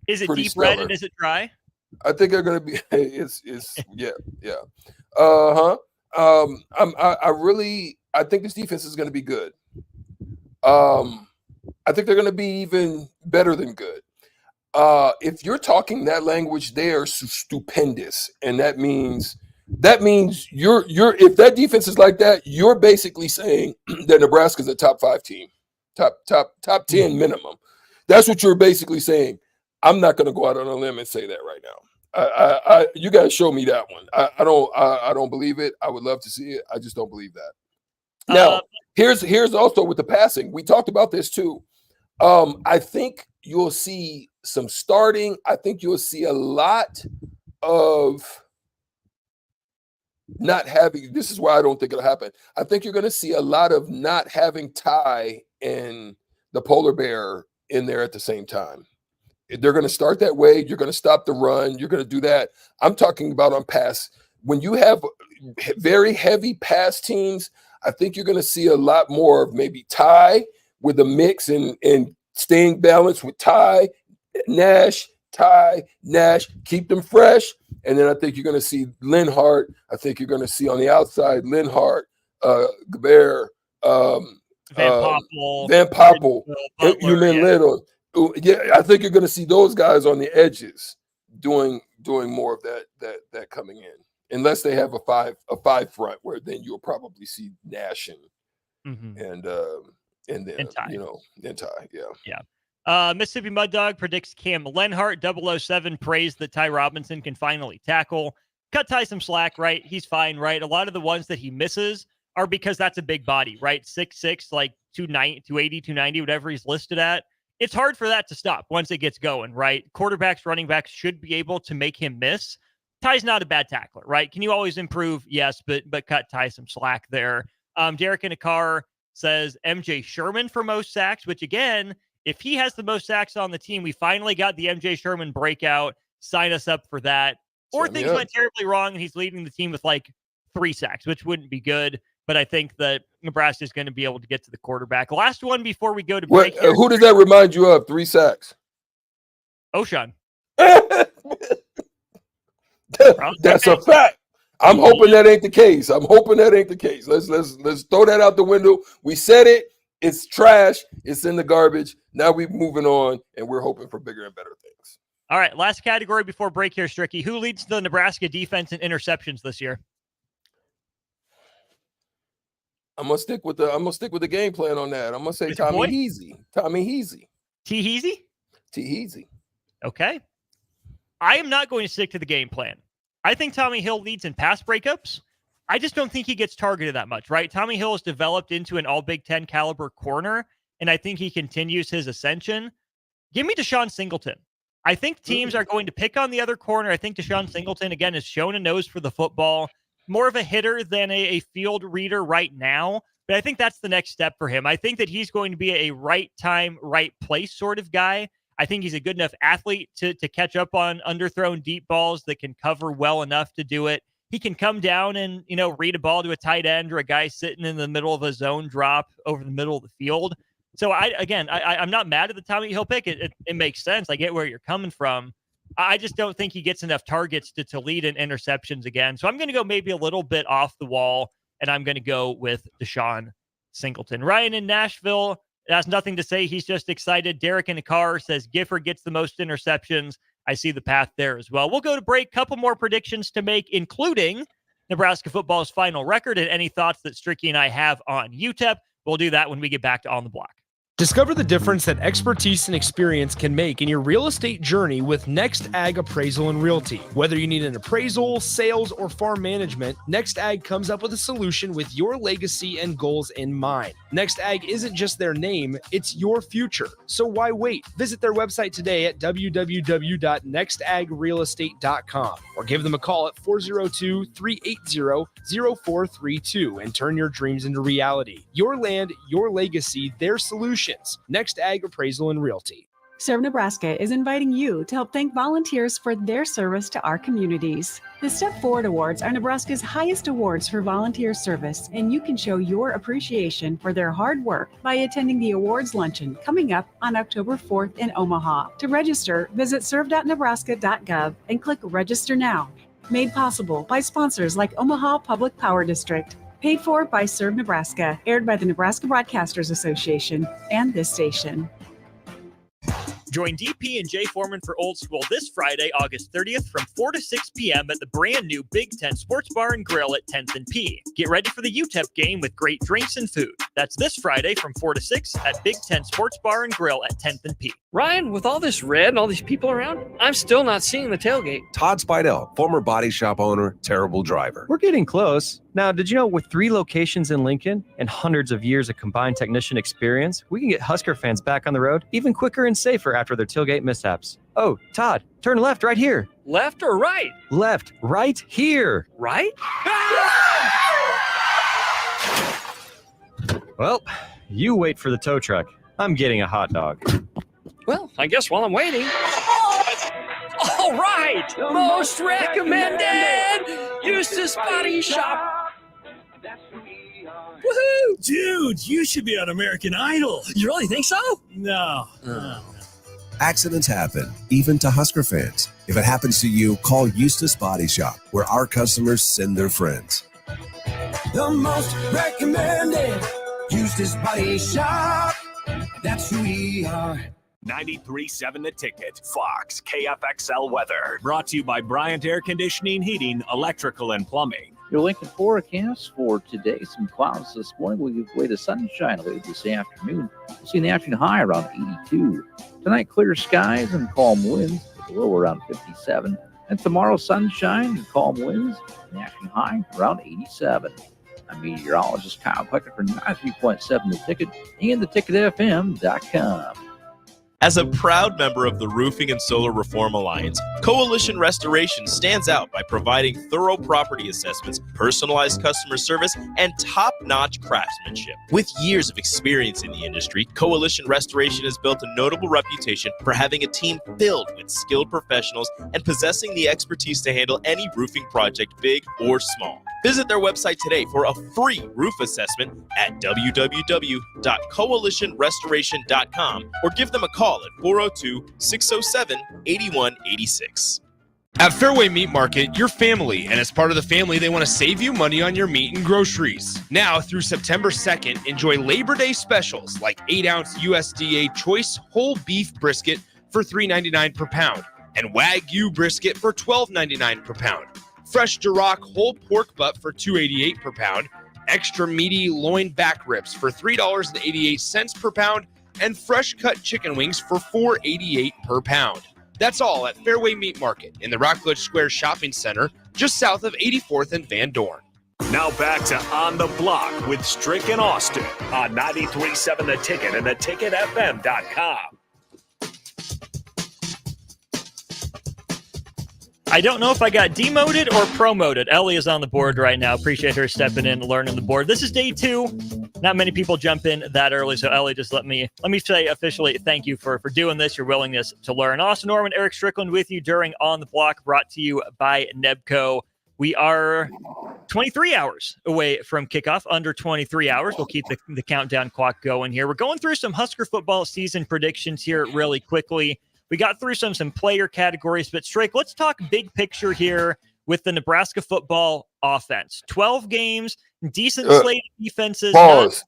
Is it deep stellar. red and is it dry? I think they're gonna be. It's yeah. I think this defense is gonna be good. I think they're going to be even better than good. If you're talking that language, they are stupendous, and that means you're if that defense is like that, you're basically saying that Nebraska's a top 5 team, top 10 minimum. That's what you're basically saying. I'm not going to go out on a limb and say that right now. You guys show me that one. I don't believe it. I would love to see it. I just don't believe that. Now, here's also with the passing. We talked about this too. I think you'll see some starting. I think you'll see a lot of not having. This is why I don't think it'll happen. I think you're going to see a lot of not having Ty and the polar bear in there at the same time. They're going to start that way. You're going to stop the run. You're going to do that. I'm talking about on pass. When you have very heavy pass teams, I think you're going to see a lot more of maybe Ty with a mix and staying balanced with Ty, Nash, keep them fresh. And then I think you're going to see Lenhart. I think you're going to see on the outside Lenhart, Gaber, Van Poppel, Human Little. Yeah, I think you're going to see those guys on the edges doing more of that coming in. Unless they have a five front, where then you'll probably see Nash and then Ty. and Ty, yeah. Mississippi Mud Dog predicts Cam Lenhart. 007 praised that Ty Robinson can finally tackle. Cut Ty some slack, right? He's fine, right? A lot of the ones that he misses are because that's a big body, right? 6'6", like 280, 290, whatever he's listed at. It's hard for that to stop once it gets going, right? Quarterbacks, running backs should be able to make him miss. Ty's not a bad tackler, right? Can you always improve? Yes, but cut Ty some slack there. Derek in a car says MJ Sherman for most sacks, which again, if he has the most sacks on the team, we finally got the MJ Sherman breakout. Sign us up for that. Or things went terribly wrong and he's leading the team with like 3 sacks, which wouldn't be good. But I think that Nebraska is going to be able to get to the quarterback. Last one before we go to break. Who does that remind you of? 3 sacks. Oshan. That's a fact. I'm hoping that ain't the case. Let's throw that out the window. We said it. It's trash. It's in the garbage. Now we're moving on, and we're hoping for bigger and better things. All right, last category before break here, Stricky. Who leads the Nebraska defense in interceptions this year? I'm gonna stick with the game plan on that. I'm gonna say Tommy Heasy. T-Heasy. Okay. I am not going to stick to the game plan. I think Tommy Hill leads in pass breakups. I just don't think he gets targeted that much, right? Tommy Hill has developed into an all Big Ten caliber corner, and I think he continues his ascension. Give me Deshaun Singleton. I think teams are going to pick on the other corner. I think Deshaun Singleton, again, has shown a nose for the football. More of a hitter than a field reader right now, but I think that's the next step for him. I think that he's going to be a right time, right place sort of guy. I think he's a good enough athlete to catch up on underthrown deep balls that can cover well enough to do it. He can come down and, read a ball to a tight end or a guy sitting in the middle of a zone drop over the middle of the field. So I'm not mad at the Tommy Hill pick. It makes sense. I get where you're coming from. I just don't think he gets enough targets to lead in interceptions again. So I'm going to go maybe a little bit off the wall, and I'm going to go with Deshaun Singleton. Ryan in Nashville has nothing to say. He's just excited. Derek in the car says Gifford gets the most interceptions. I see the path there as well. We'll go to break. Couple more predictions to make, including Nebraska football's final record and any thoughts that Stricky and I have on UTEP. We'll do that when we get back to On the Block. Discover the difference that expertise and experience can make in your real estate journey with Next Ag Appraisal and Realty. Whether you need an appraisal, sales, or farm management, Next Ag comes up with a solution with your legacy and goals in mind. Next Ag isn't just their name, it's your future. So why wait? Visit their website today at www.nextagrealestate.com or give them a call at 402-380-0432 and turn your dreams into reality. Your land, your legacy, their solution. Next Ag Appraisal and Realty. Serve Nebraska is inviting you to help thank volunteers for their service to our communities. The Step Forward Awards are Nebraska's highest awards for volunteer service, and you can show your appreciation for their hard work by attending the awards luncheon coming up on October 4th in Omaha. To register, visit serve.nebraska.gov and click Register Now. Made possible by sponsors like Omaha Public Power District. Paid for by Serve Nebraska, aired by the Nebraska Broadcasters Association and this station. Join DP and Jay Foreman for Old School this Friday, August 30th from 4 to 6 p.m. at the brand new Big Ten Sports Bar and Grill at 10th and P. Get ready for the UTEP game with great drinks and food. That's this Friday from 4 to 6 at Big Ten Sports Bar and Grill at 10th and P. Ryan, with all this red and all these people around, I'm still not seeing the tailgate. Todd Spidell, former body shop owner, terrible driver. We're getting close. Now, did you know with 3 locations in Lincoln and hundreds of years of combined technician experience, we can get Husker fans back on the road even quicker and safer after their tailgate mishaps? Oh, Todd, turn left right here. Left or right? Left, right here. Right? Well, you wait for the tow truck. I'm getting a hot dog. Well, I guess while I'm waiting. All right, most recommended Eustace Body Shop. Woohoo! Dude, you should be on American Idol. You really think so? No. Accidents happen, even to Husker fans. If it happens to you, call Eustace Body Shop, where our customers send their friends. The most recommended Eustace Body Shop. That's who we are. 93.7 The Ticket, Fox, KFXL weather. Brought to you by Bryant Air Conditioning, Heating, Electrical, and Plumbing. Your Lincoln forecast for today, some clouds this morning will give way to sunshine later this afternoon. We'll see an afternoon high around 82. Tonight, clear skies and calm winds, with a low around 57. And tomorrow, sunshine and calm winds, an afternoon high around 87. I'm meteorologist Kyle Puckett for 93.7 The Ticket and theticketfm.com. As a proud member of the Roofing and Solar Reform Alliance, Coalition Restoration stands out by providing thorough property assessments, personalized customer service, and top-notch craftsmanship. With years of experience in the industry, Coalition Restoration has built a notable reputation for having a team filled with skilled professionals and possessing the expertise to handle any roofing project, big or small. Visit their website today for a free roof assessment at www.coalitionrestoration.com or give them a call at 402-607-8186. At Fairway Meat Market, your family, and as part of the family, they want to save you money on your meat and groceries. Now through September 2nd, enjoy Labor Day specials like 8-ounce USDA choice whole beef brisket for $3.99 per pound and Wagyu brisket for $12.99 per pound. Fresh Duroc whole pork butt for $2.88 per pound, extra meaty loin back ribs for $3.88 per pound, and fresh cut chicken wings for $4.88 per pound. That's all at Fairway Meat Market in the Rockledge Square Shopping Center, just south of 84th and Van Dorn. Now back to On the Block with Strick and Austin on 93.7 The Ticket and theticketfm.com. I don't know if I got demoted or promoted. Ellie is on the board right now. Appreciate her stepping in and learning the board. This is day 2. Not many people jump in that early, so Ellie, just let me say officially thank you for doing this, your willingness to learn. Austin Norman, Eric Strickland with you during On the Block, brought to you by Nebco. We are 23 hours away from kickoff, under 23 hours. We'll keep the countdown clock going here. We're going through some Husker football season predictions here really quickly. We got through some player categories, but Strick, let's talk big picture here with the Nebraska football offense. 12 games, decent slate of defenses. Pause.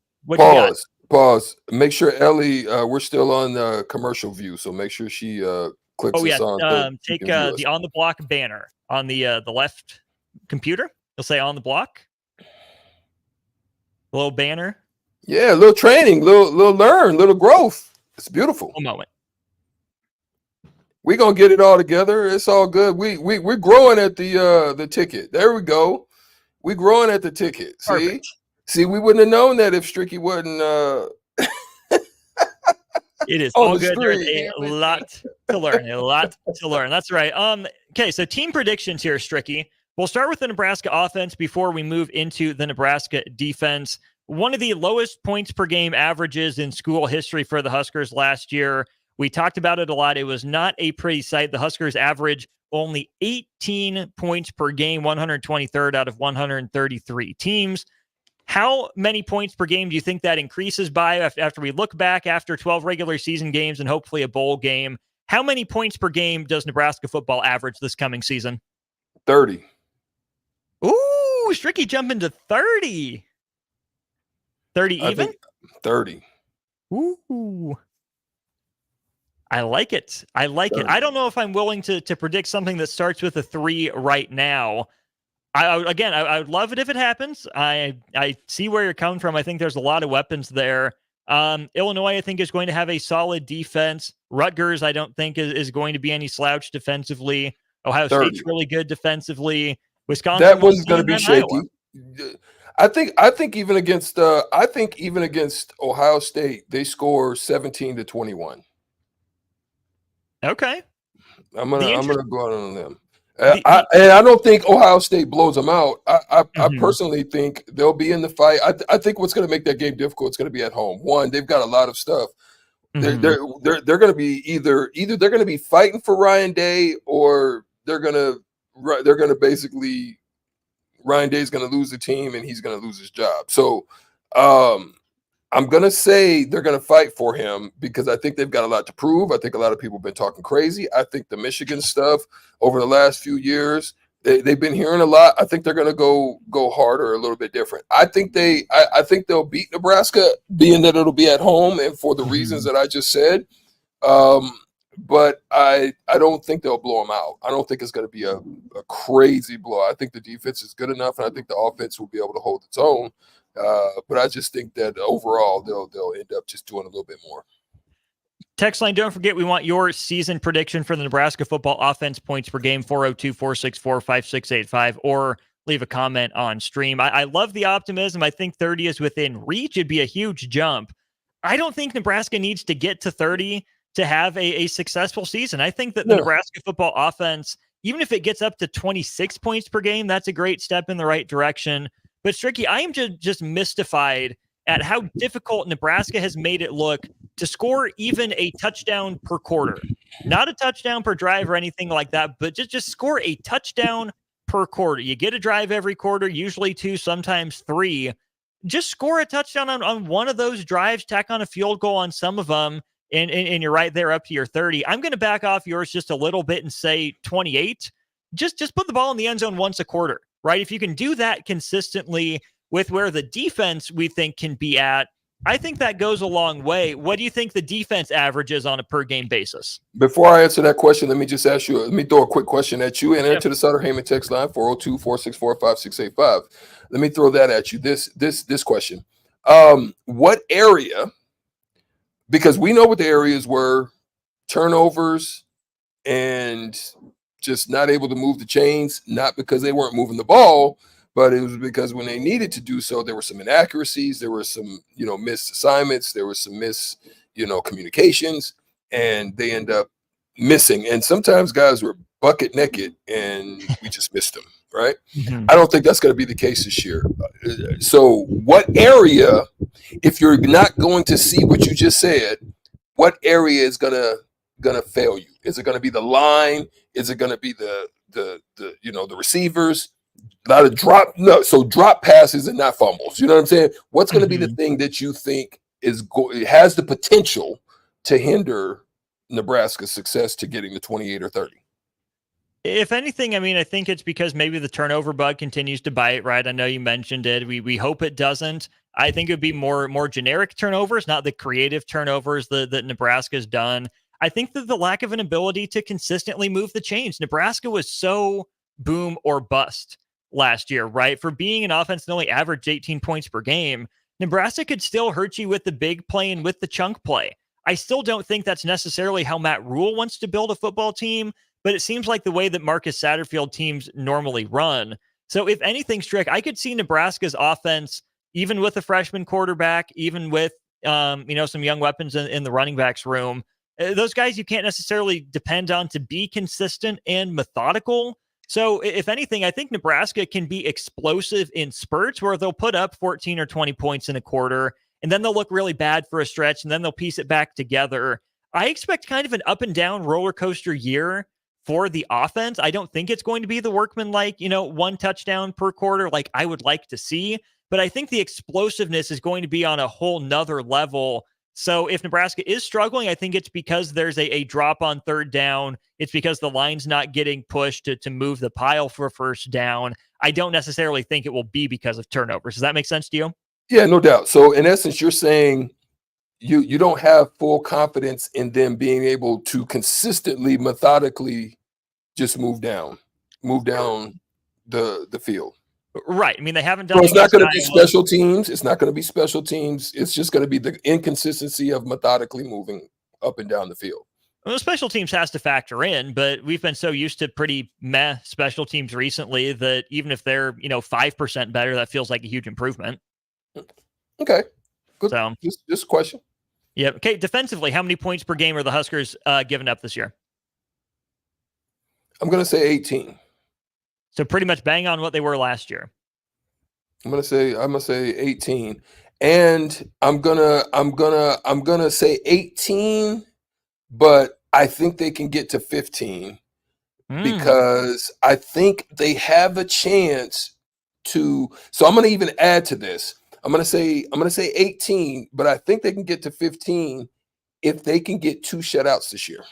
Make sure Ellie, we're still on commercial view, so make sure she clicks us on. Take the On the Block banner on the left computer. You'll say On the Block. A little banner. Yeah, a little training, little learn, little growth. It's beautiful. A moment. We're gonna get it all together. It's all good. We're growing at the ticket. There we go. We're growing at the ticket. See, we wouldn't have known that if Stricky wasn't it is all good. There's a lot to learn. That's right. Okay, so team predictions here, Stricky. We'll start with the Nebraska offense before we move into the Nebraska defense. One of the lowest points per game averages in school history for the Huskers last year. We talked about it a lot. It was not a pretty sight. The Huskers average only 18 points per game, 123rd out of 133 teams. How many points per game do you think that increases by after we look back after 12 regular season games and hopefully a bowl game? How many points per game does Nebraska football average this coming season? 30. Ooh, Stricky jumping to 30. 30 even? 30. Ooh. I like it. I don't know if I'm willing to predict something that starts with a 3 right now. I would love it if it happens. I see where you're coming from. I think there's a lot of weapons there. Illinois, I think, is going to have a solid defense. Rutgers, I don't think is going to be any slouch defensively. Ohio 30. State's really good defensively. Wisconsin, that one's going to be shaky. I think even against Ohio State, they score 17-21. Okay. I'm gonna go out on them. I don't think Ohio State blows them out. I personally think they'll be in the fight. I think what's going to make that game difficult is going to be at home. One, they've got a lot of stuff. They're going to be either they're going to be fighting for Ryan Day, or they're going to basically Ryan Day's going to lose the team and he's going to lose his job. So I'm going to say they're going to fight for him because I think they've got a lot to prove. I think a lot of people have been talking crazy. I think the Michigan stuff over the last few years, they've been hearing a lot. I think they're going to go harder, a little bit different. I think they'll beat Nebraska, being that it'll be at home and for the reasons that I just said. but I don't think they'll blow them out. I don't think it's going to be a crazy blow. I think the defense is good enough, and I think the offense will be able to hold its own. But I just think that overall they'll end up just doing a little bit more. Text line, don't forget, we want your season prediction for the Nebraska football offense points per game, 402-464-5685, or leave a comment on stream. I love the optimism. I think 30 is within reach. It'd be a huge jump. I don't think Nebraska needs to get to 30 to have a successful season. I think that the Nebraska football offense, even if it gets up to 26 points per game, that's a great step in the right direction. But Stricky, I am just mystified at how difficult Nebraska has made it look to score even a touchdown per quarter. Not a touchdown per drive or anything like that, but just score a touchdown per quarter. You get a drive every quarter, usually 2, sometimes 3. Just score a touchdown on one of those drives, tack on a field goal on some of them, and you're right there up to your 30. I'm going to back off yours just a little bit and say 28. Just put the ball in the end zone once a quarter, right? If you can do that consistently with where the defense we think can be at, I think that goes a long way. What do you think the defense averages on a per game basis? Before I answer that question, let me just ask you, let me throw a quick question at you and enter the Sutter Heyman text line, 402-464-5685. Let me throw that at you. This question. What area, because we know what the areas were, turnovers and just not able to move the chains, not because they weren't moving the ball, but it was because when they needed to do so, there were some inaccuracies, there were some, missed assignments, there were some missed, communications, and they end up missing. And sometimes guys were bucket naked and we just missed them, right? Mm-hmm. I don't think that's going to be the case this year. So what area, if you're not going to see what you just said, what area is gonna fail you? Is it going to be the line? Is it going to be the receivers? A lot of drop passes and not fumbles. You know what I'm saying? What's going to be the thing that you think has the potential to hinder Nebraska's success to getting to 28 or 30? If anything, I think it's because maybe the turnover bug continues to bite, right? I know you mentioned it. We hope it doesn't. I think it would be more generic turnovers, not the creative turnovers that Nebraska's done. I think that the lack of an ability to consistently move the chains. Nebraska was so boom or bust last year, right? For being an offense that only averaged 18 points per game, Nebraska could still hurt you with the big play and with the chunk play. I still don't think that's necessarily how Matt Rule wants to build a football team, but it seems like the way that Marcus Satterfield teams normally run. So if anything, Strick, I could see Nebraska's offense, even with a freshman quarterback, even with some young weapons in the running backs room, those guys you can't necessarily depend on to be consistent and methodical. So if anything, I think Nebraska can be explosive in spurts where they'll put up 14 or 20 points in a quarter, and then they'll look really bad for a stretch, and then they'll piece it back together. I expect kind of an up and down roller coaster year for the offense. I don't think it's going to be the workmanlike, one touchdown per quarter like I would like to see, but I think the explosiveness is going to be on a whole nother level. So if Nebraska is struggling, I think it's because there's a drop on third down. It's because the line's not getting pushed to move the pile for first down. I don't necessarily think it will be because of turnovers. Does that make sense to you? Yeah, no doubt. So in essence, you're saying you don't have full confidence in them being able to consistently, methodically just move down the field. Right. They haven't done. So it's not going to be special teams. It's not going to be special teams. It's just going to be the inconsistency of methodically moving up and down the field. Well, special teams has to factor in, but we've been so used to pretty meh special teams recently that even if they're 5% better, that feels like a huge improvement. Okay. Good. So just a question. Yeah. Okay. Defensively, how many points per game are the Huskers giving up this year? I'm going to say 18. So pretty much bang on what they were last year. I'm gonna say 18, and I'm gonna say 18, but I think they can get to 15 because I think they have a chance to. So I'm gonna even add to this. I'm gonna say 18, but I think they can get to 15 if they can get 2 shutouts this year.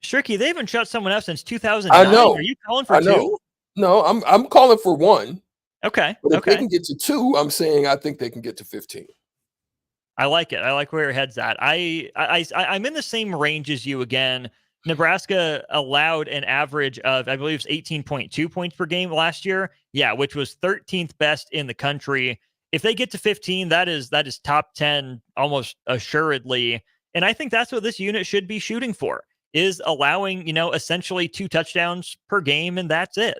Stricky, they haven't shut someone up since 2009. I know. Are you calling for 2? No, I'm calling for 1. Okay. But if they can get to 2, I'm saying I think they can get to 15. I like it. I like where your head's at. I'm in the same range as you again. Nebraska allowed an average of, I believe, it's 18.2 points per game last year. Yeah, which was 13th best in the country. If they get to 15, that is top 10 almost assuredly. And I think that's what this unit should be shooting for, is allowing, essentially 2 touchdowns per game, and that's it.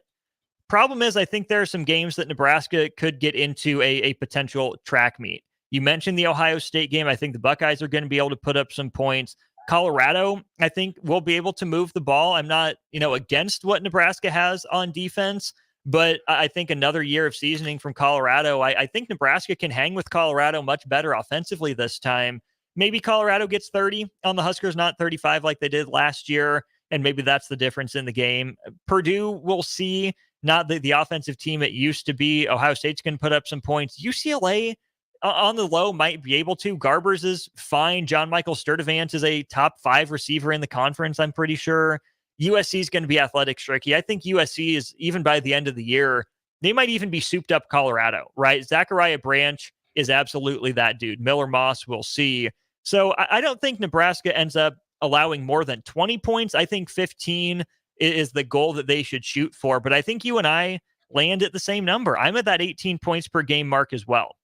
Problem is, I think there are some games that Nebraska could get into a potential track meet. You mentioned the Ohio State game. I think the Buckeyes are going to be able to put up some points. Colorado, I think, will be able to move the ball. I'm not, against what Nebraska has on defense, but I think another year of seasoning from Colorado. I think Nebraska can hang with Colorado much better offensively this time. Maybe Colorado gets 30 on the Huskers, not 35 like they did last year, and maybe that's the difference in the game. Purdue, we'll see. Not the offensive team it used to be. Ohio State's going to put up some points. UCLA, on the low, might be able to. Garbers is fine. John Michael Sturdivant is a top 5 receiver in the conference, I'm pretty sure. USC is going to be athletic, Stricky. I think USC is, even by the end of the year, they might even be souped up Colorado, right? Zachariah Branch is absolutely that dude. Miller Moss, we'll see. So I don't think Nebraska ends up allowing more than 20 points. I think 15 is the goal that they should shoot for. But I think you and I land at the same number. I'm at that 18 points per game mark as well.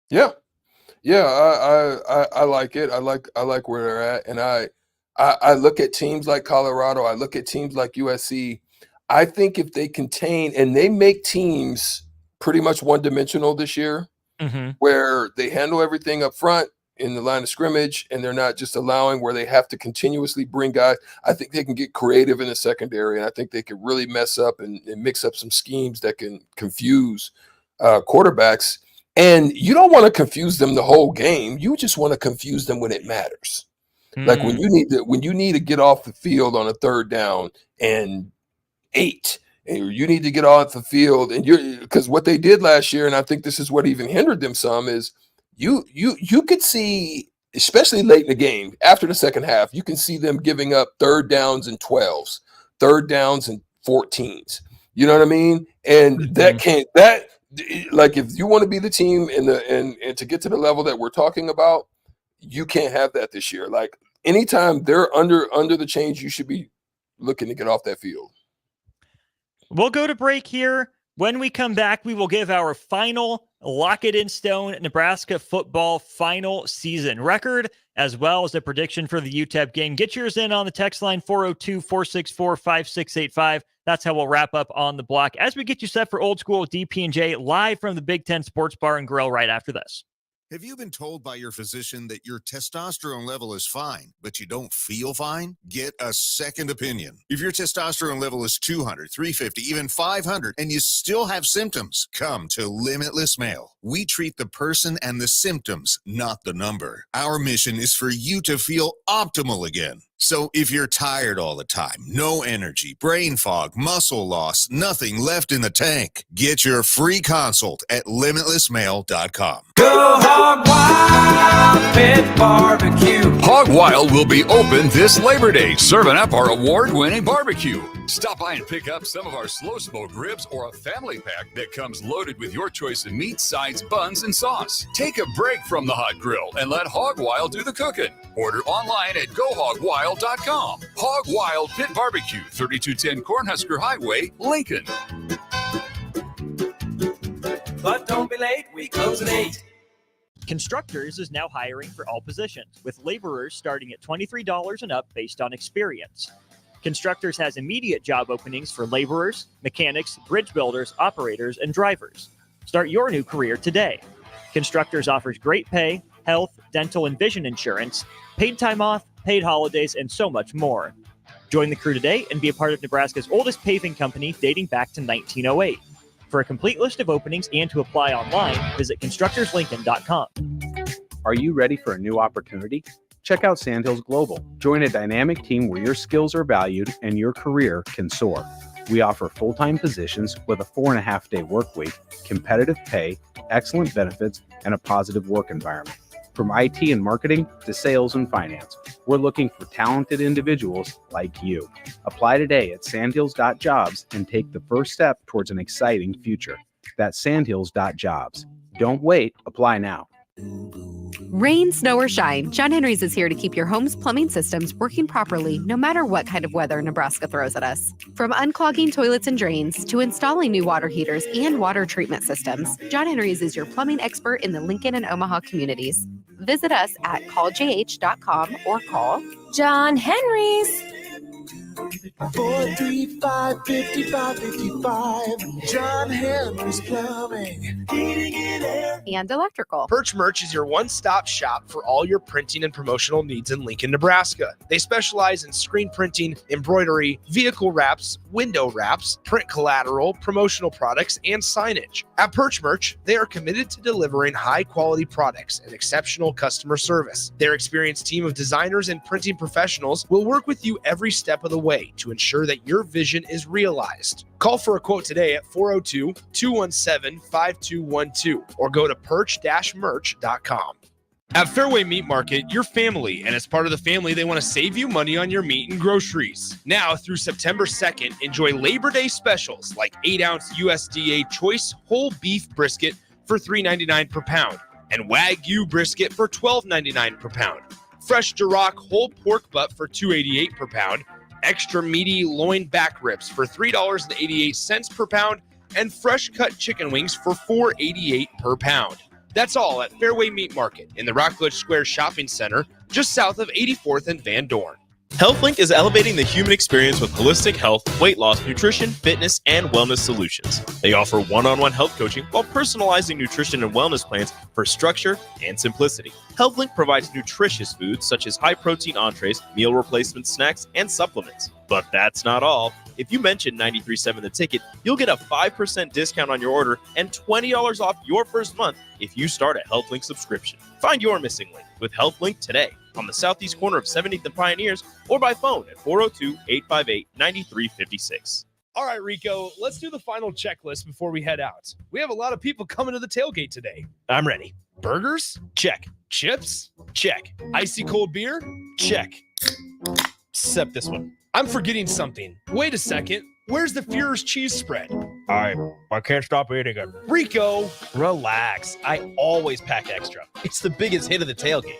Yeah. I like it. I like where they're at. And I look at teams like Colorado. I look at teams like USC. I think if they contain, and they make teams pretty much one-dimensional this year, where they handle everything up front in the line of scrimmage, and they're not just allowing where they have to continuously bring guys. I think they can get creative in the secondary, and I think they can really mess up and mix up some schemes that can confuse quarterbacks. And you don't want to confuse them the whole game. You just want to confuse them when it matters. Like when you need to get off the field on a 3rd down and 8, and you need to get off the field, and because what they did last year, and I think this is what even hindered them some, is you could see, especially late in the game, after the second half, you can see them giving up 3rd downs and 12s, 3rd downs and 14s. You know what I mean? And like, if you want to be the team and to get to the level that we're talking about, you can't have that this year. Like, anytime they're under the chains, you should be looking to get off that field. We'll go to break here. When we come back, we will give our final lock it in stone Nebraska football final season record, as well as a prediction for the UTEP game. Get yours in on the text line 402-464-5685. That's how we'll wrap up on the block as we get you set for Old School DP&J live from the Big Ten Sports Bar and Grill right after this. Have you been told by your physician that your testosterone level is fine, but you don't feel fine? Get a second opinion. If your testosterone level is 200, 350, even 500, and you still have symptoms, come to Limitless Male. We treat the person and the symptoms, not the number. Our mission is for you to feel optimal again. So if you're tired all the time, no energy, brain fog, muscle loss, nothing left in the tank, get your free consult at limitlessmale.com. Go Hog Wild Pit Barbecue. Hog Wild will be open this Labor Day, serving up our award-winning barbecue. Stop by and pick up some of our slow smoked ribs or a family pack that comes loaded with your choice of meat, sides, buns, and sauce. Take a break from the hot grill and let Hog Wild do the cooking. Order online at GoHogWild.com. Hog Wild Pit Barbecue, 3210 Cornhusker Highway, Lincoln. But don't be late, we close at 8. Constructors is now hiring for all positions, with laborers starting at $23 and up based on experience. Constructors has immediate job openings for laborers, mechanics, bridge builders, operators, and drivers. Start your new career today. Constructors offers great pay, health, dental, and vision insurance, paid time off, paid holidays, and so much more. Join the crew today and be a part of Nebraska's oldest paving company dating back to 1908. For a complete list of openings and to apply online, visit constructorslincoln.com. Are you ready for a new opportunity? Check out Sandhills Global. Join a dynamic team where your skills are valued and your career can soar. We offer full-time positions with a 4.5-day work week, competitive pay, excellent benefits, and a positive work environment. From IT and marketing to sales and finance, we're looking for talented individuals like you. Apply today at sandhills.jobs and take the first step towards an exciting future. That's sandhills.jobs. Don't wait, apply now. Rain, snow, or shine, John Henry's is here to keep your home's plumbing systems working properly no matter what kind of weather Nebraska throws at us. From unclogging toilets and drains to installing new water heaters and water treatment systems, John Henry's is your plumbing expert in the Lincoln and Omaha communities. Visit us at calljh.com or call John Henry's. 435-5555. John Henry's Plumbing. Heating and air. And electrical. Perch Merch is your one-stop shop for all your printing and promotional needs in Lincoln, Nebraska. They specialize in screen printing, embroidery, vehicle wraps, window wraps, print collateral, promotional products, and signage. At Perch Merch, they are committed to delivering high-quality products and exceptional customer service. Their experienced team of designers and printing professionals will work with you every step of the way to ensure that your vision is realized. Call for a quote today at 402-217-5212 or go to perch-merch.com. At Fairway Meat Market, your family, and as part of the family, they want to save you money on your meat and groceries. Now through September 2nd, enjoy Labor Day specials like 8-ounce USDA choice whole beef brisket for $3.99 per pound and Wagyu brisket for $12.99 per pound. Fresh Duroc whole pork butt for $2.88 per pound, extra meaty loin back ribs for $3.88 per pound, and fresh cut chicken wings for $4.88 per pound. That's all at Fairway Meat Market in the Rockledge Square Shopping Center, just south of 84th and Van Dorn. HealthLink is elevating the human experience with holistic health, weight loss, nutrition, fitness, and wellness solutions. They offer one-on-one health coaching while personalizing nutrition and wellness plans for structure and simplicity. HealthLink provides nutritious foods such as high-protein entrees, meal replacement snacks, and supplements. But that's not all. If you mention 93.7 The Ticket, you'll get a 5% discount on your order and $20 off your first month if you start a HealthLink subscription. Find your missing link with HealthLink today on the southeast corner of 70th and Pioneers or by phone at 402-858-9356. All right, Rico, let's do the final checklist before we head out. We have a lot of people coming to the tailgate today. I'm ready. Burgers? Check. Chips? Check. Icy cold beer? Check. Except this one. I'm forgetting something. Wait a second. Where's the Führer's cheese spread? I can't stop eating it. Rico, relax. I always pack extra. It's the biggest hit of the tailgate.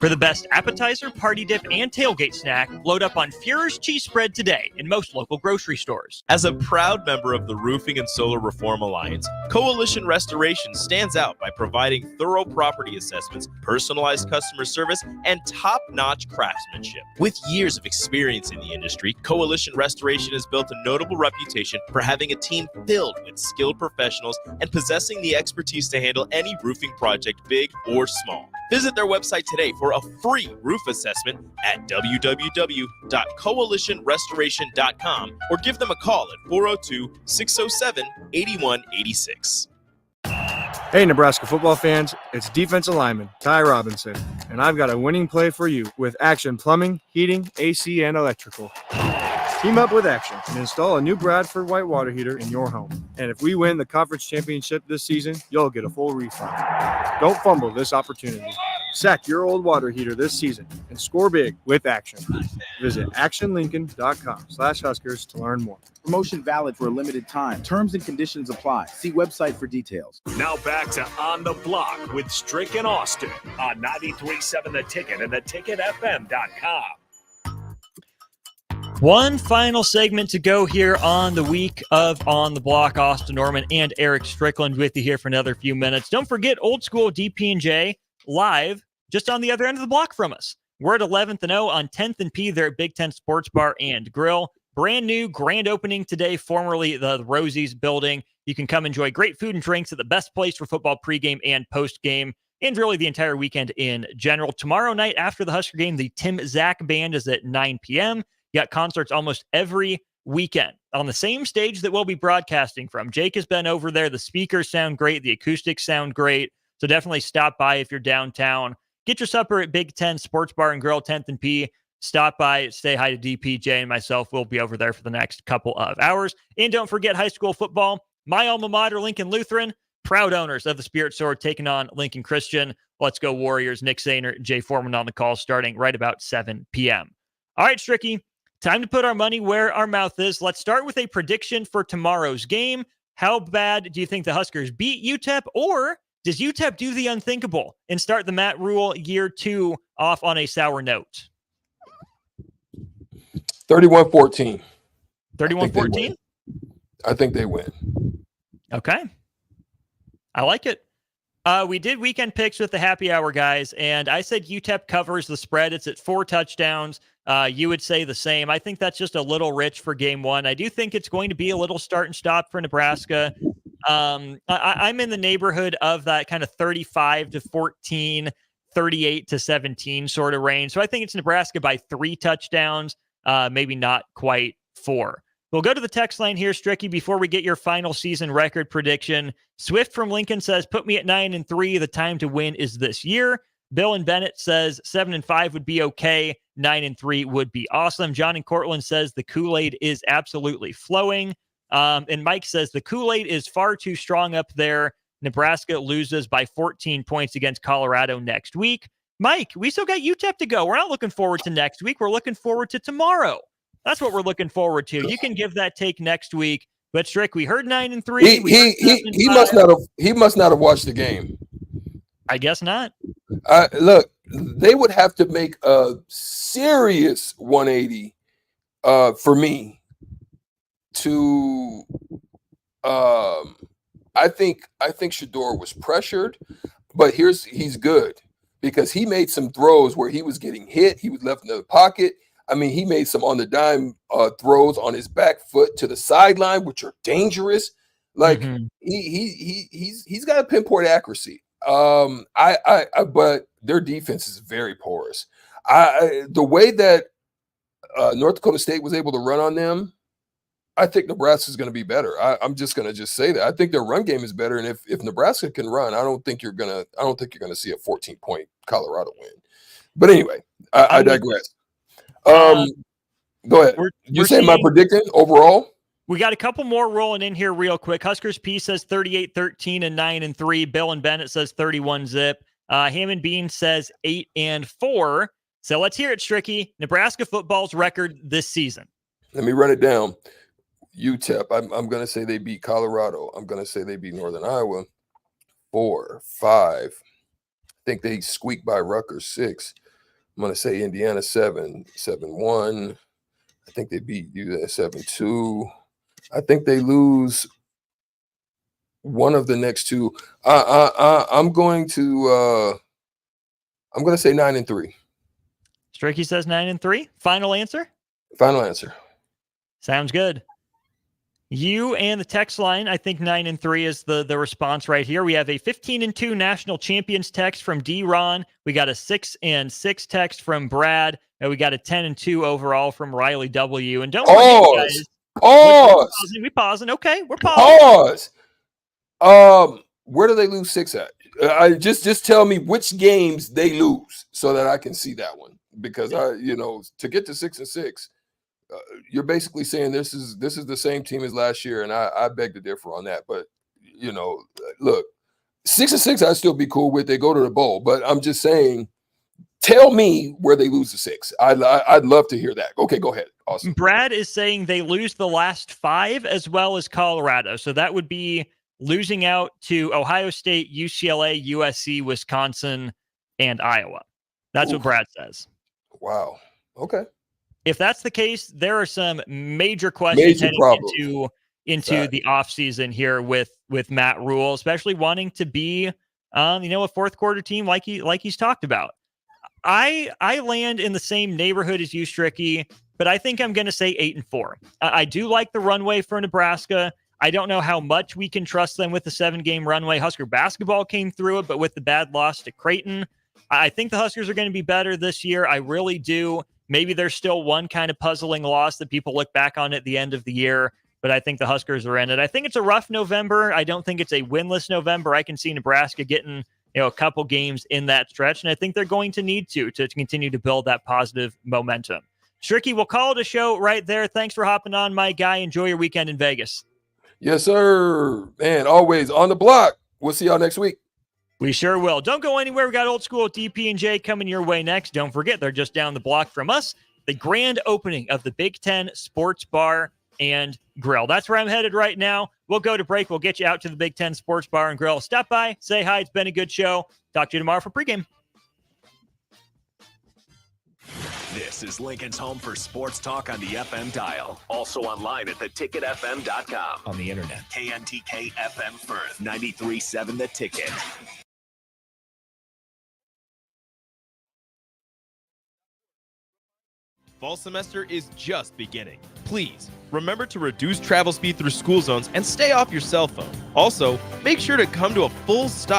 For the best appetizer, party dip, and tailgate snack, load up on Führer's cheese spread today in most local grocery stores. As a proud member of the Roofing and Solar Reform Alliance, Coalition Restoration stands out by providing thorough property assessments, personalized customer service, and top-notch craftsmanship. With years of experience in the industry, Coalition Restoration has built a notable reputation for having a team filled with skilled professionals and possessing the expertise to handle any roofing project, big or small. Visit their website today for a free roof assessment at www.coalitionrestoration.com or give them a call at 402-607-8186. Hey, Nebraska football fans, it's defensive lineman Ty Robinson, and I've got a winning play for you with Action Plumbing, Heating, AC, and Electrical. Team up with Action and install a new Bradford white water heater in your home. And if we win the conference championship this season, you'll get a full refund. Don't fumble this opportunity. Sack your old water heater this season and score big with Action. Visit actionlincoln.com/Huskers to learn more. Promotion valid for a limited time. Terms and conditions apply. See website for details. Now back to On the Block with Strick and Austin on 93.7 The Ticket and theticketfm.com. One final segment to go here on the week of On the Block. Austin Norman and Eric Strickland with you here for another few minutes. Don't forget Old School DP&J live just on the other end of the block from us. We're at 11th and O on 10th and P there at Big Ten Sports Bar and Grill. Brand new grand opening today, formerly the Rosie's building. You can come enjoy great food and drinks at the best place for football pregame and postgame, and really the entire weekend in general. Tomorrow night after the Husker game, the Tim Zach Band is at 9 p.m. You got concerts almost every weekend on the same stage that we'll be broadcasting from. Jake has been over there. The speakers sound great. The acoustics sound great. So definitely stop by if you're downtown. Get your supper at Big Ten Sports Bar and Grill, 10th and P. Stop by, say hi to DPJ and myself. We'll be over there for the next couple of hours. And don't forget high school football. My alma mater, Lincoln Lutheran, proud owners of the Spirit Sword, taking on Lincoln Christian. Let's go Warriors. Nick Sainer, Jay Foreman on the call starting right about 7 p.m. All right, Stricky. Time to put our money where our mouth is. Let's start with a prediction for tomorrow's game. How bad do you think the Huskers beat UTEP, or Does UTEP do the unthinkable and start the Matt Rule year 2 off on a sour note? 31-14. 31-14? I think they win. Okay. I like it. We did weekend picks with the happy hour guys, and I said UTEP covers the spread. It's at 4 touchdowns. You would say the same. I think that's just a little rich for game 1. I do think it's going to be a little start and stop for Nebraska. I'm in the neighborhood of that kind of 35-14, 38-17 sort of range. So I think it's Nebraska by 3 touchdowns, maybe not quite 4. We'll go to the text line here, Stricky, before we get your final season record prediction. Swift from Lincoln says, put me at 9-3. The time to win is this year. Bill and Bennett says 7-5 would be okay. 9-3 would be awesome. John in Cortland says the Kool-Aid is absolutely flowing. And Mike says the Kool-Aid is far too strong up there. Nebraska loses by 14 points against Colorado next week. Mike, we still got UTEP to go. We're not looking forward to next week. We're looking forward to tomorrow. That's what we're looking forward to. You can give that take next week. But Strick, we heard 9-3. He must not have watched the game. I guess not. Look, they would have to make a serious 180 for me to I think Shador was pressured, but he's good because he made some throws where he was getting hit, he was left in the pocket. I mean, he made some on the dime throws on his back foot to the sideline, which are dangerous. Like he's got a pinpoint accuracy. But their defense is very porous. The way that North Dakota State was able to run on them, I think Nebraska is going to be better. I'm just going to say that. I think their run game is better, and if Nebraska can run, I don't think you're gonna see a 14-point Colorado win. But anyway, I digress. Go ahead. You say my prediction overall? We got a couple more rolling in here real quick. Huskers P says 38-13 and 9-3. Bill and Bennett says 31-zip. Hammond Bean says 8-4. So let's hear it, Stricky. Nebraska football's record this season. Let me run it down. UTEP, I'm going to say they beat Colorado. I'm going to say they beat Northern Iowa. 4, 5. I think they squeaked by Rutgers. 6. I'm going to say Indiana 7, 7-1. I think they beat UTEP 7-2. I think they lose one of the next two. I'm going to say 9-3. Stricky says 9-3. Final answer? Final answer. Sounds good. You and the text line, I think 9-3 is the response right here. We have a 15-2 national champions text from D. Ron. We got a 6-6 text from Brad. And we got a 10-2 overall from Riley W. And don't forget, guys. We pausing. Okay, we're pausing. Where do they lose 6 at? Just tell me which games they lose so that I can see that one. Because to get to 6-6, you're basically saying this is the same team as last year, and I beg to differ on that. But look, 6-6, I'd still be cool with. They go to the bowl, but I'm just saying, tell me where they lose the 6. I'd love to hear that. Okay, go ahead. Awesome. Brad is saying they lose the last 5 as well as Colorado, so that would be losing out to Ohio State, UCLA, USC, Wisconsin, and Iowa. That's what Brad says. Wow. Okay. If that's the case, there are some major questions heading into the offseason here with Matt Rule, especially wanting to be a fourth quarter team like he's talked about. I land in the same neighborhood as you, Stricky, but I think I'm going to say 8-4. I do like the runway for Nebraska. I don't know how much we can trust them with the 7-game runway. Husker basketball came through it, but with the bad loss to Creighton, I think the Huskers are going to be better this year. I really do. Maybe there's still one kind of puzzling loss that people look back on at the end of the year, but I think the Huskers are in it. I think it's a rough November. I don't think it's a winless November. I can see Nebraska getting a couple games in that stretch, and I think they're going to need to continue to build that positive momentum. Stricky, we'll call it a show right there. Thanks for hopping on, my guy. Enjoy your weekend in Vegas. Yes, sir. Man, always on the block. We'll see y'all next week. We sure will. Don't go anywhere. We got Old School with DP and J coming your way next. Don't forget, they're just down the block from us. The grand opening of the Big Ten Sports Bar and Grill. That's where I'm headed right now. We'll go to break. We'll get you out to the Big Ten Sports Bar and Grill. Stop by, say hi. It's been a good show. Talk to you tomorrow for pregame. This is Lincoln's home for sports talk on the FM dial. Also online at theticketfm.com. On the internet. KNTK FM Firth, 93.7 The Ticket. Fall semester is just beginning. Please, remember to reduce travel speed through school zones and stay off your cell phone. Also, make sure to come to a full stop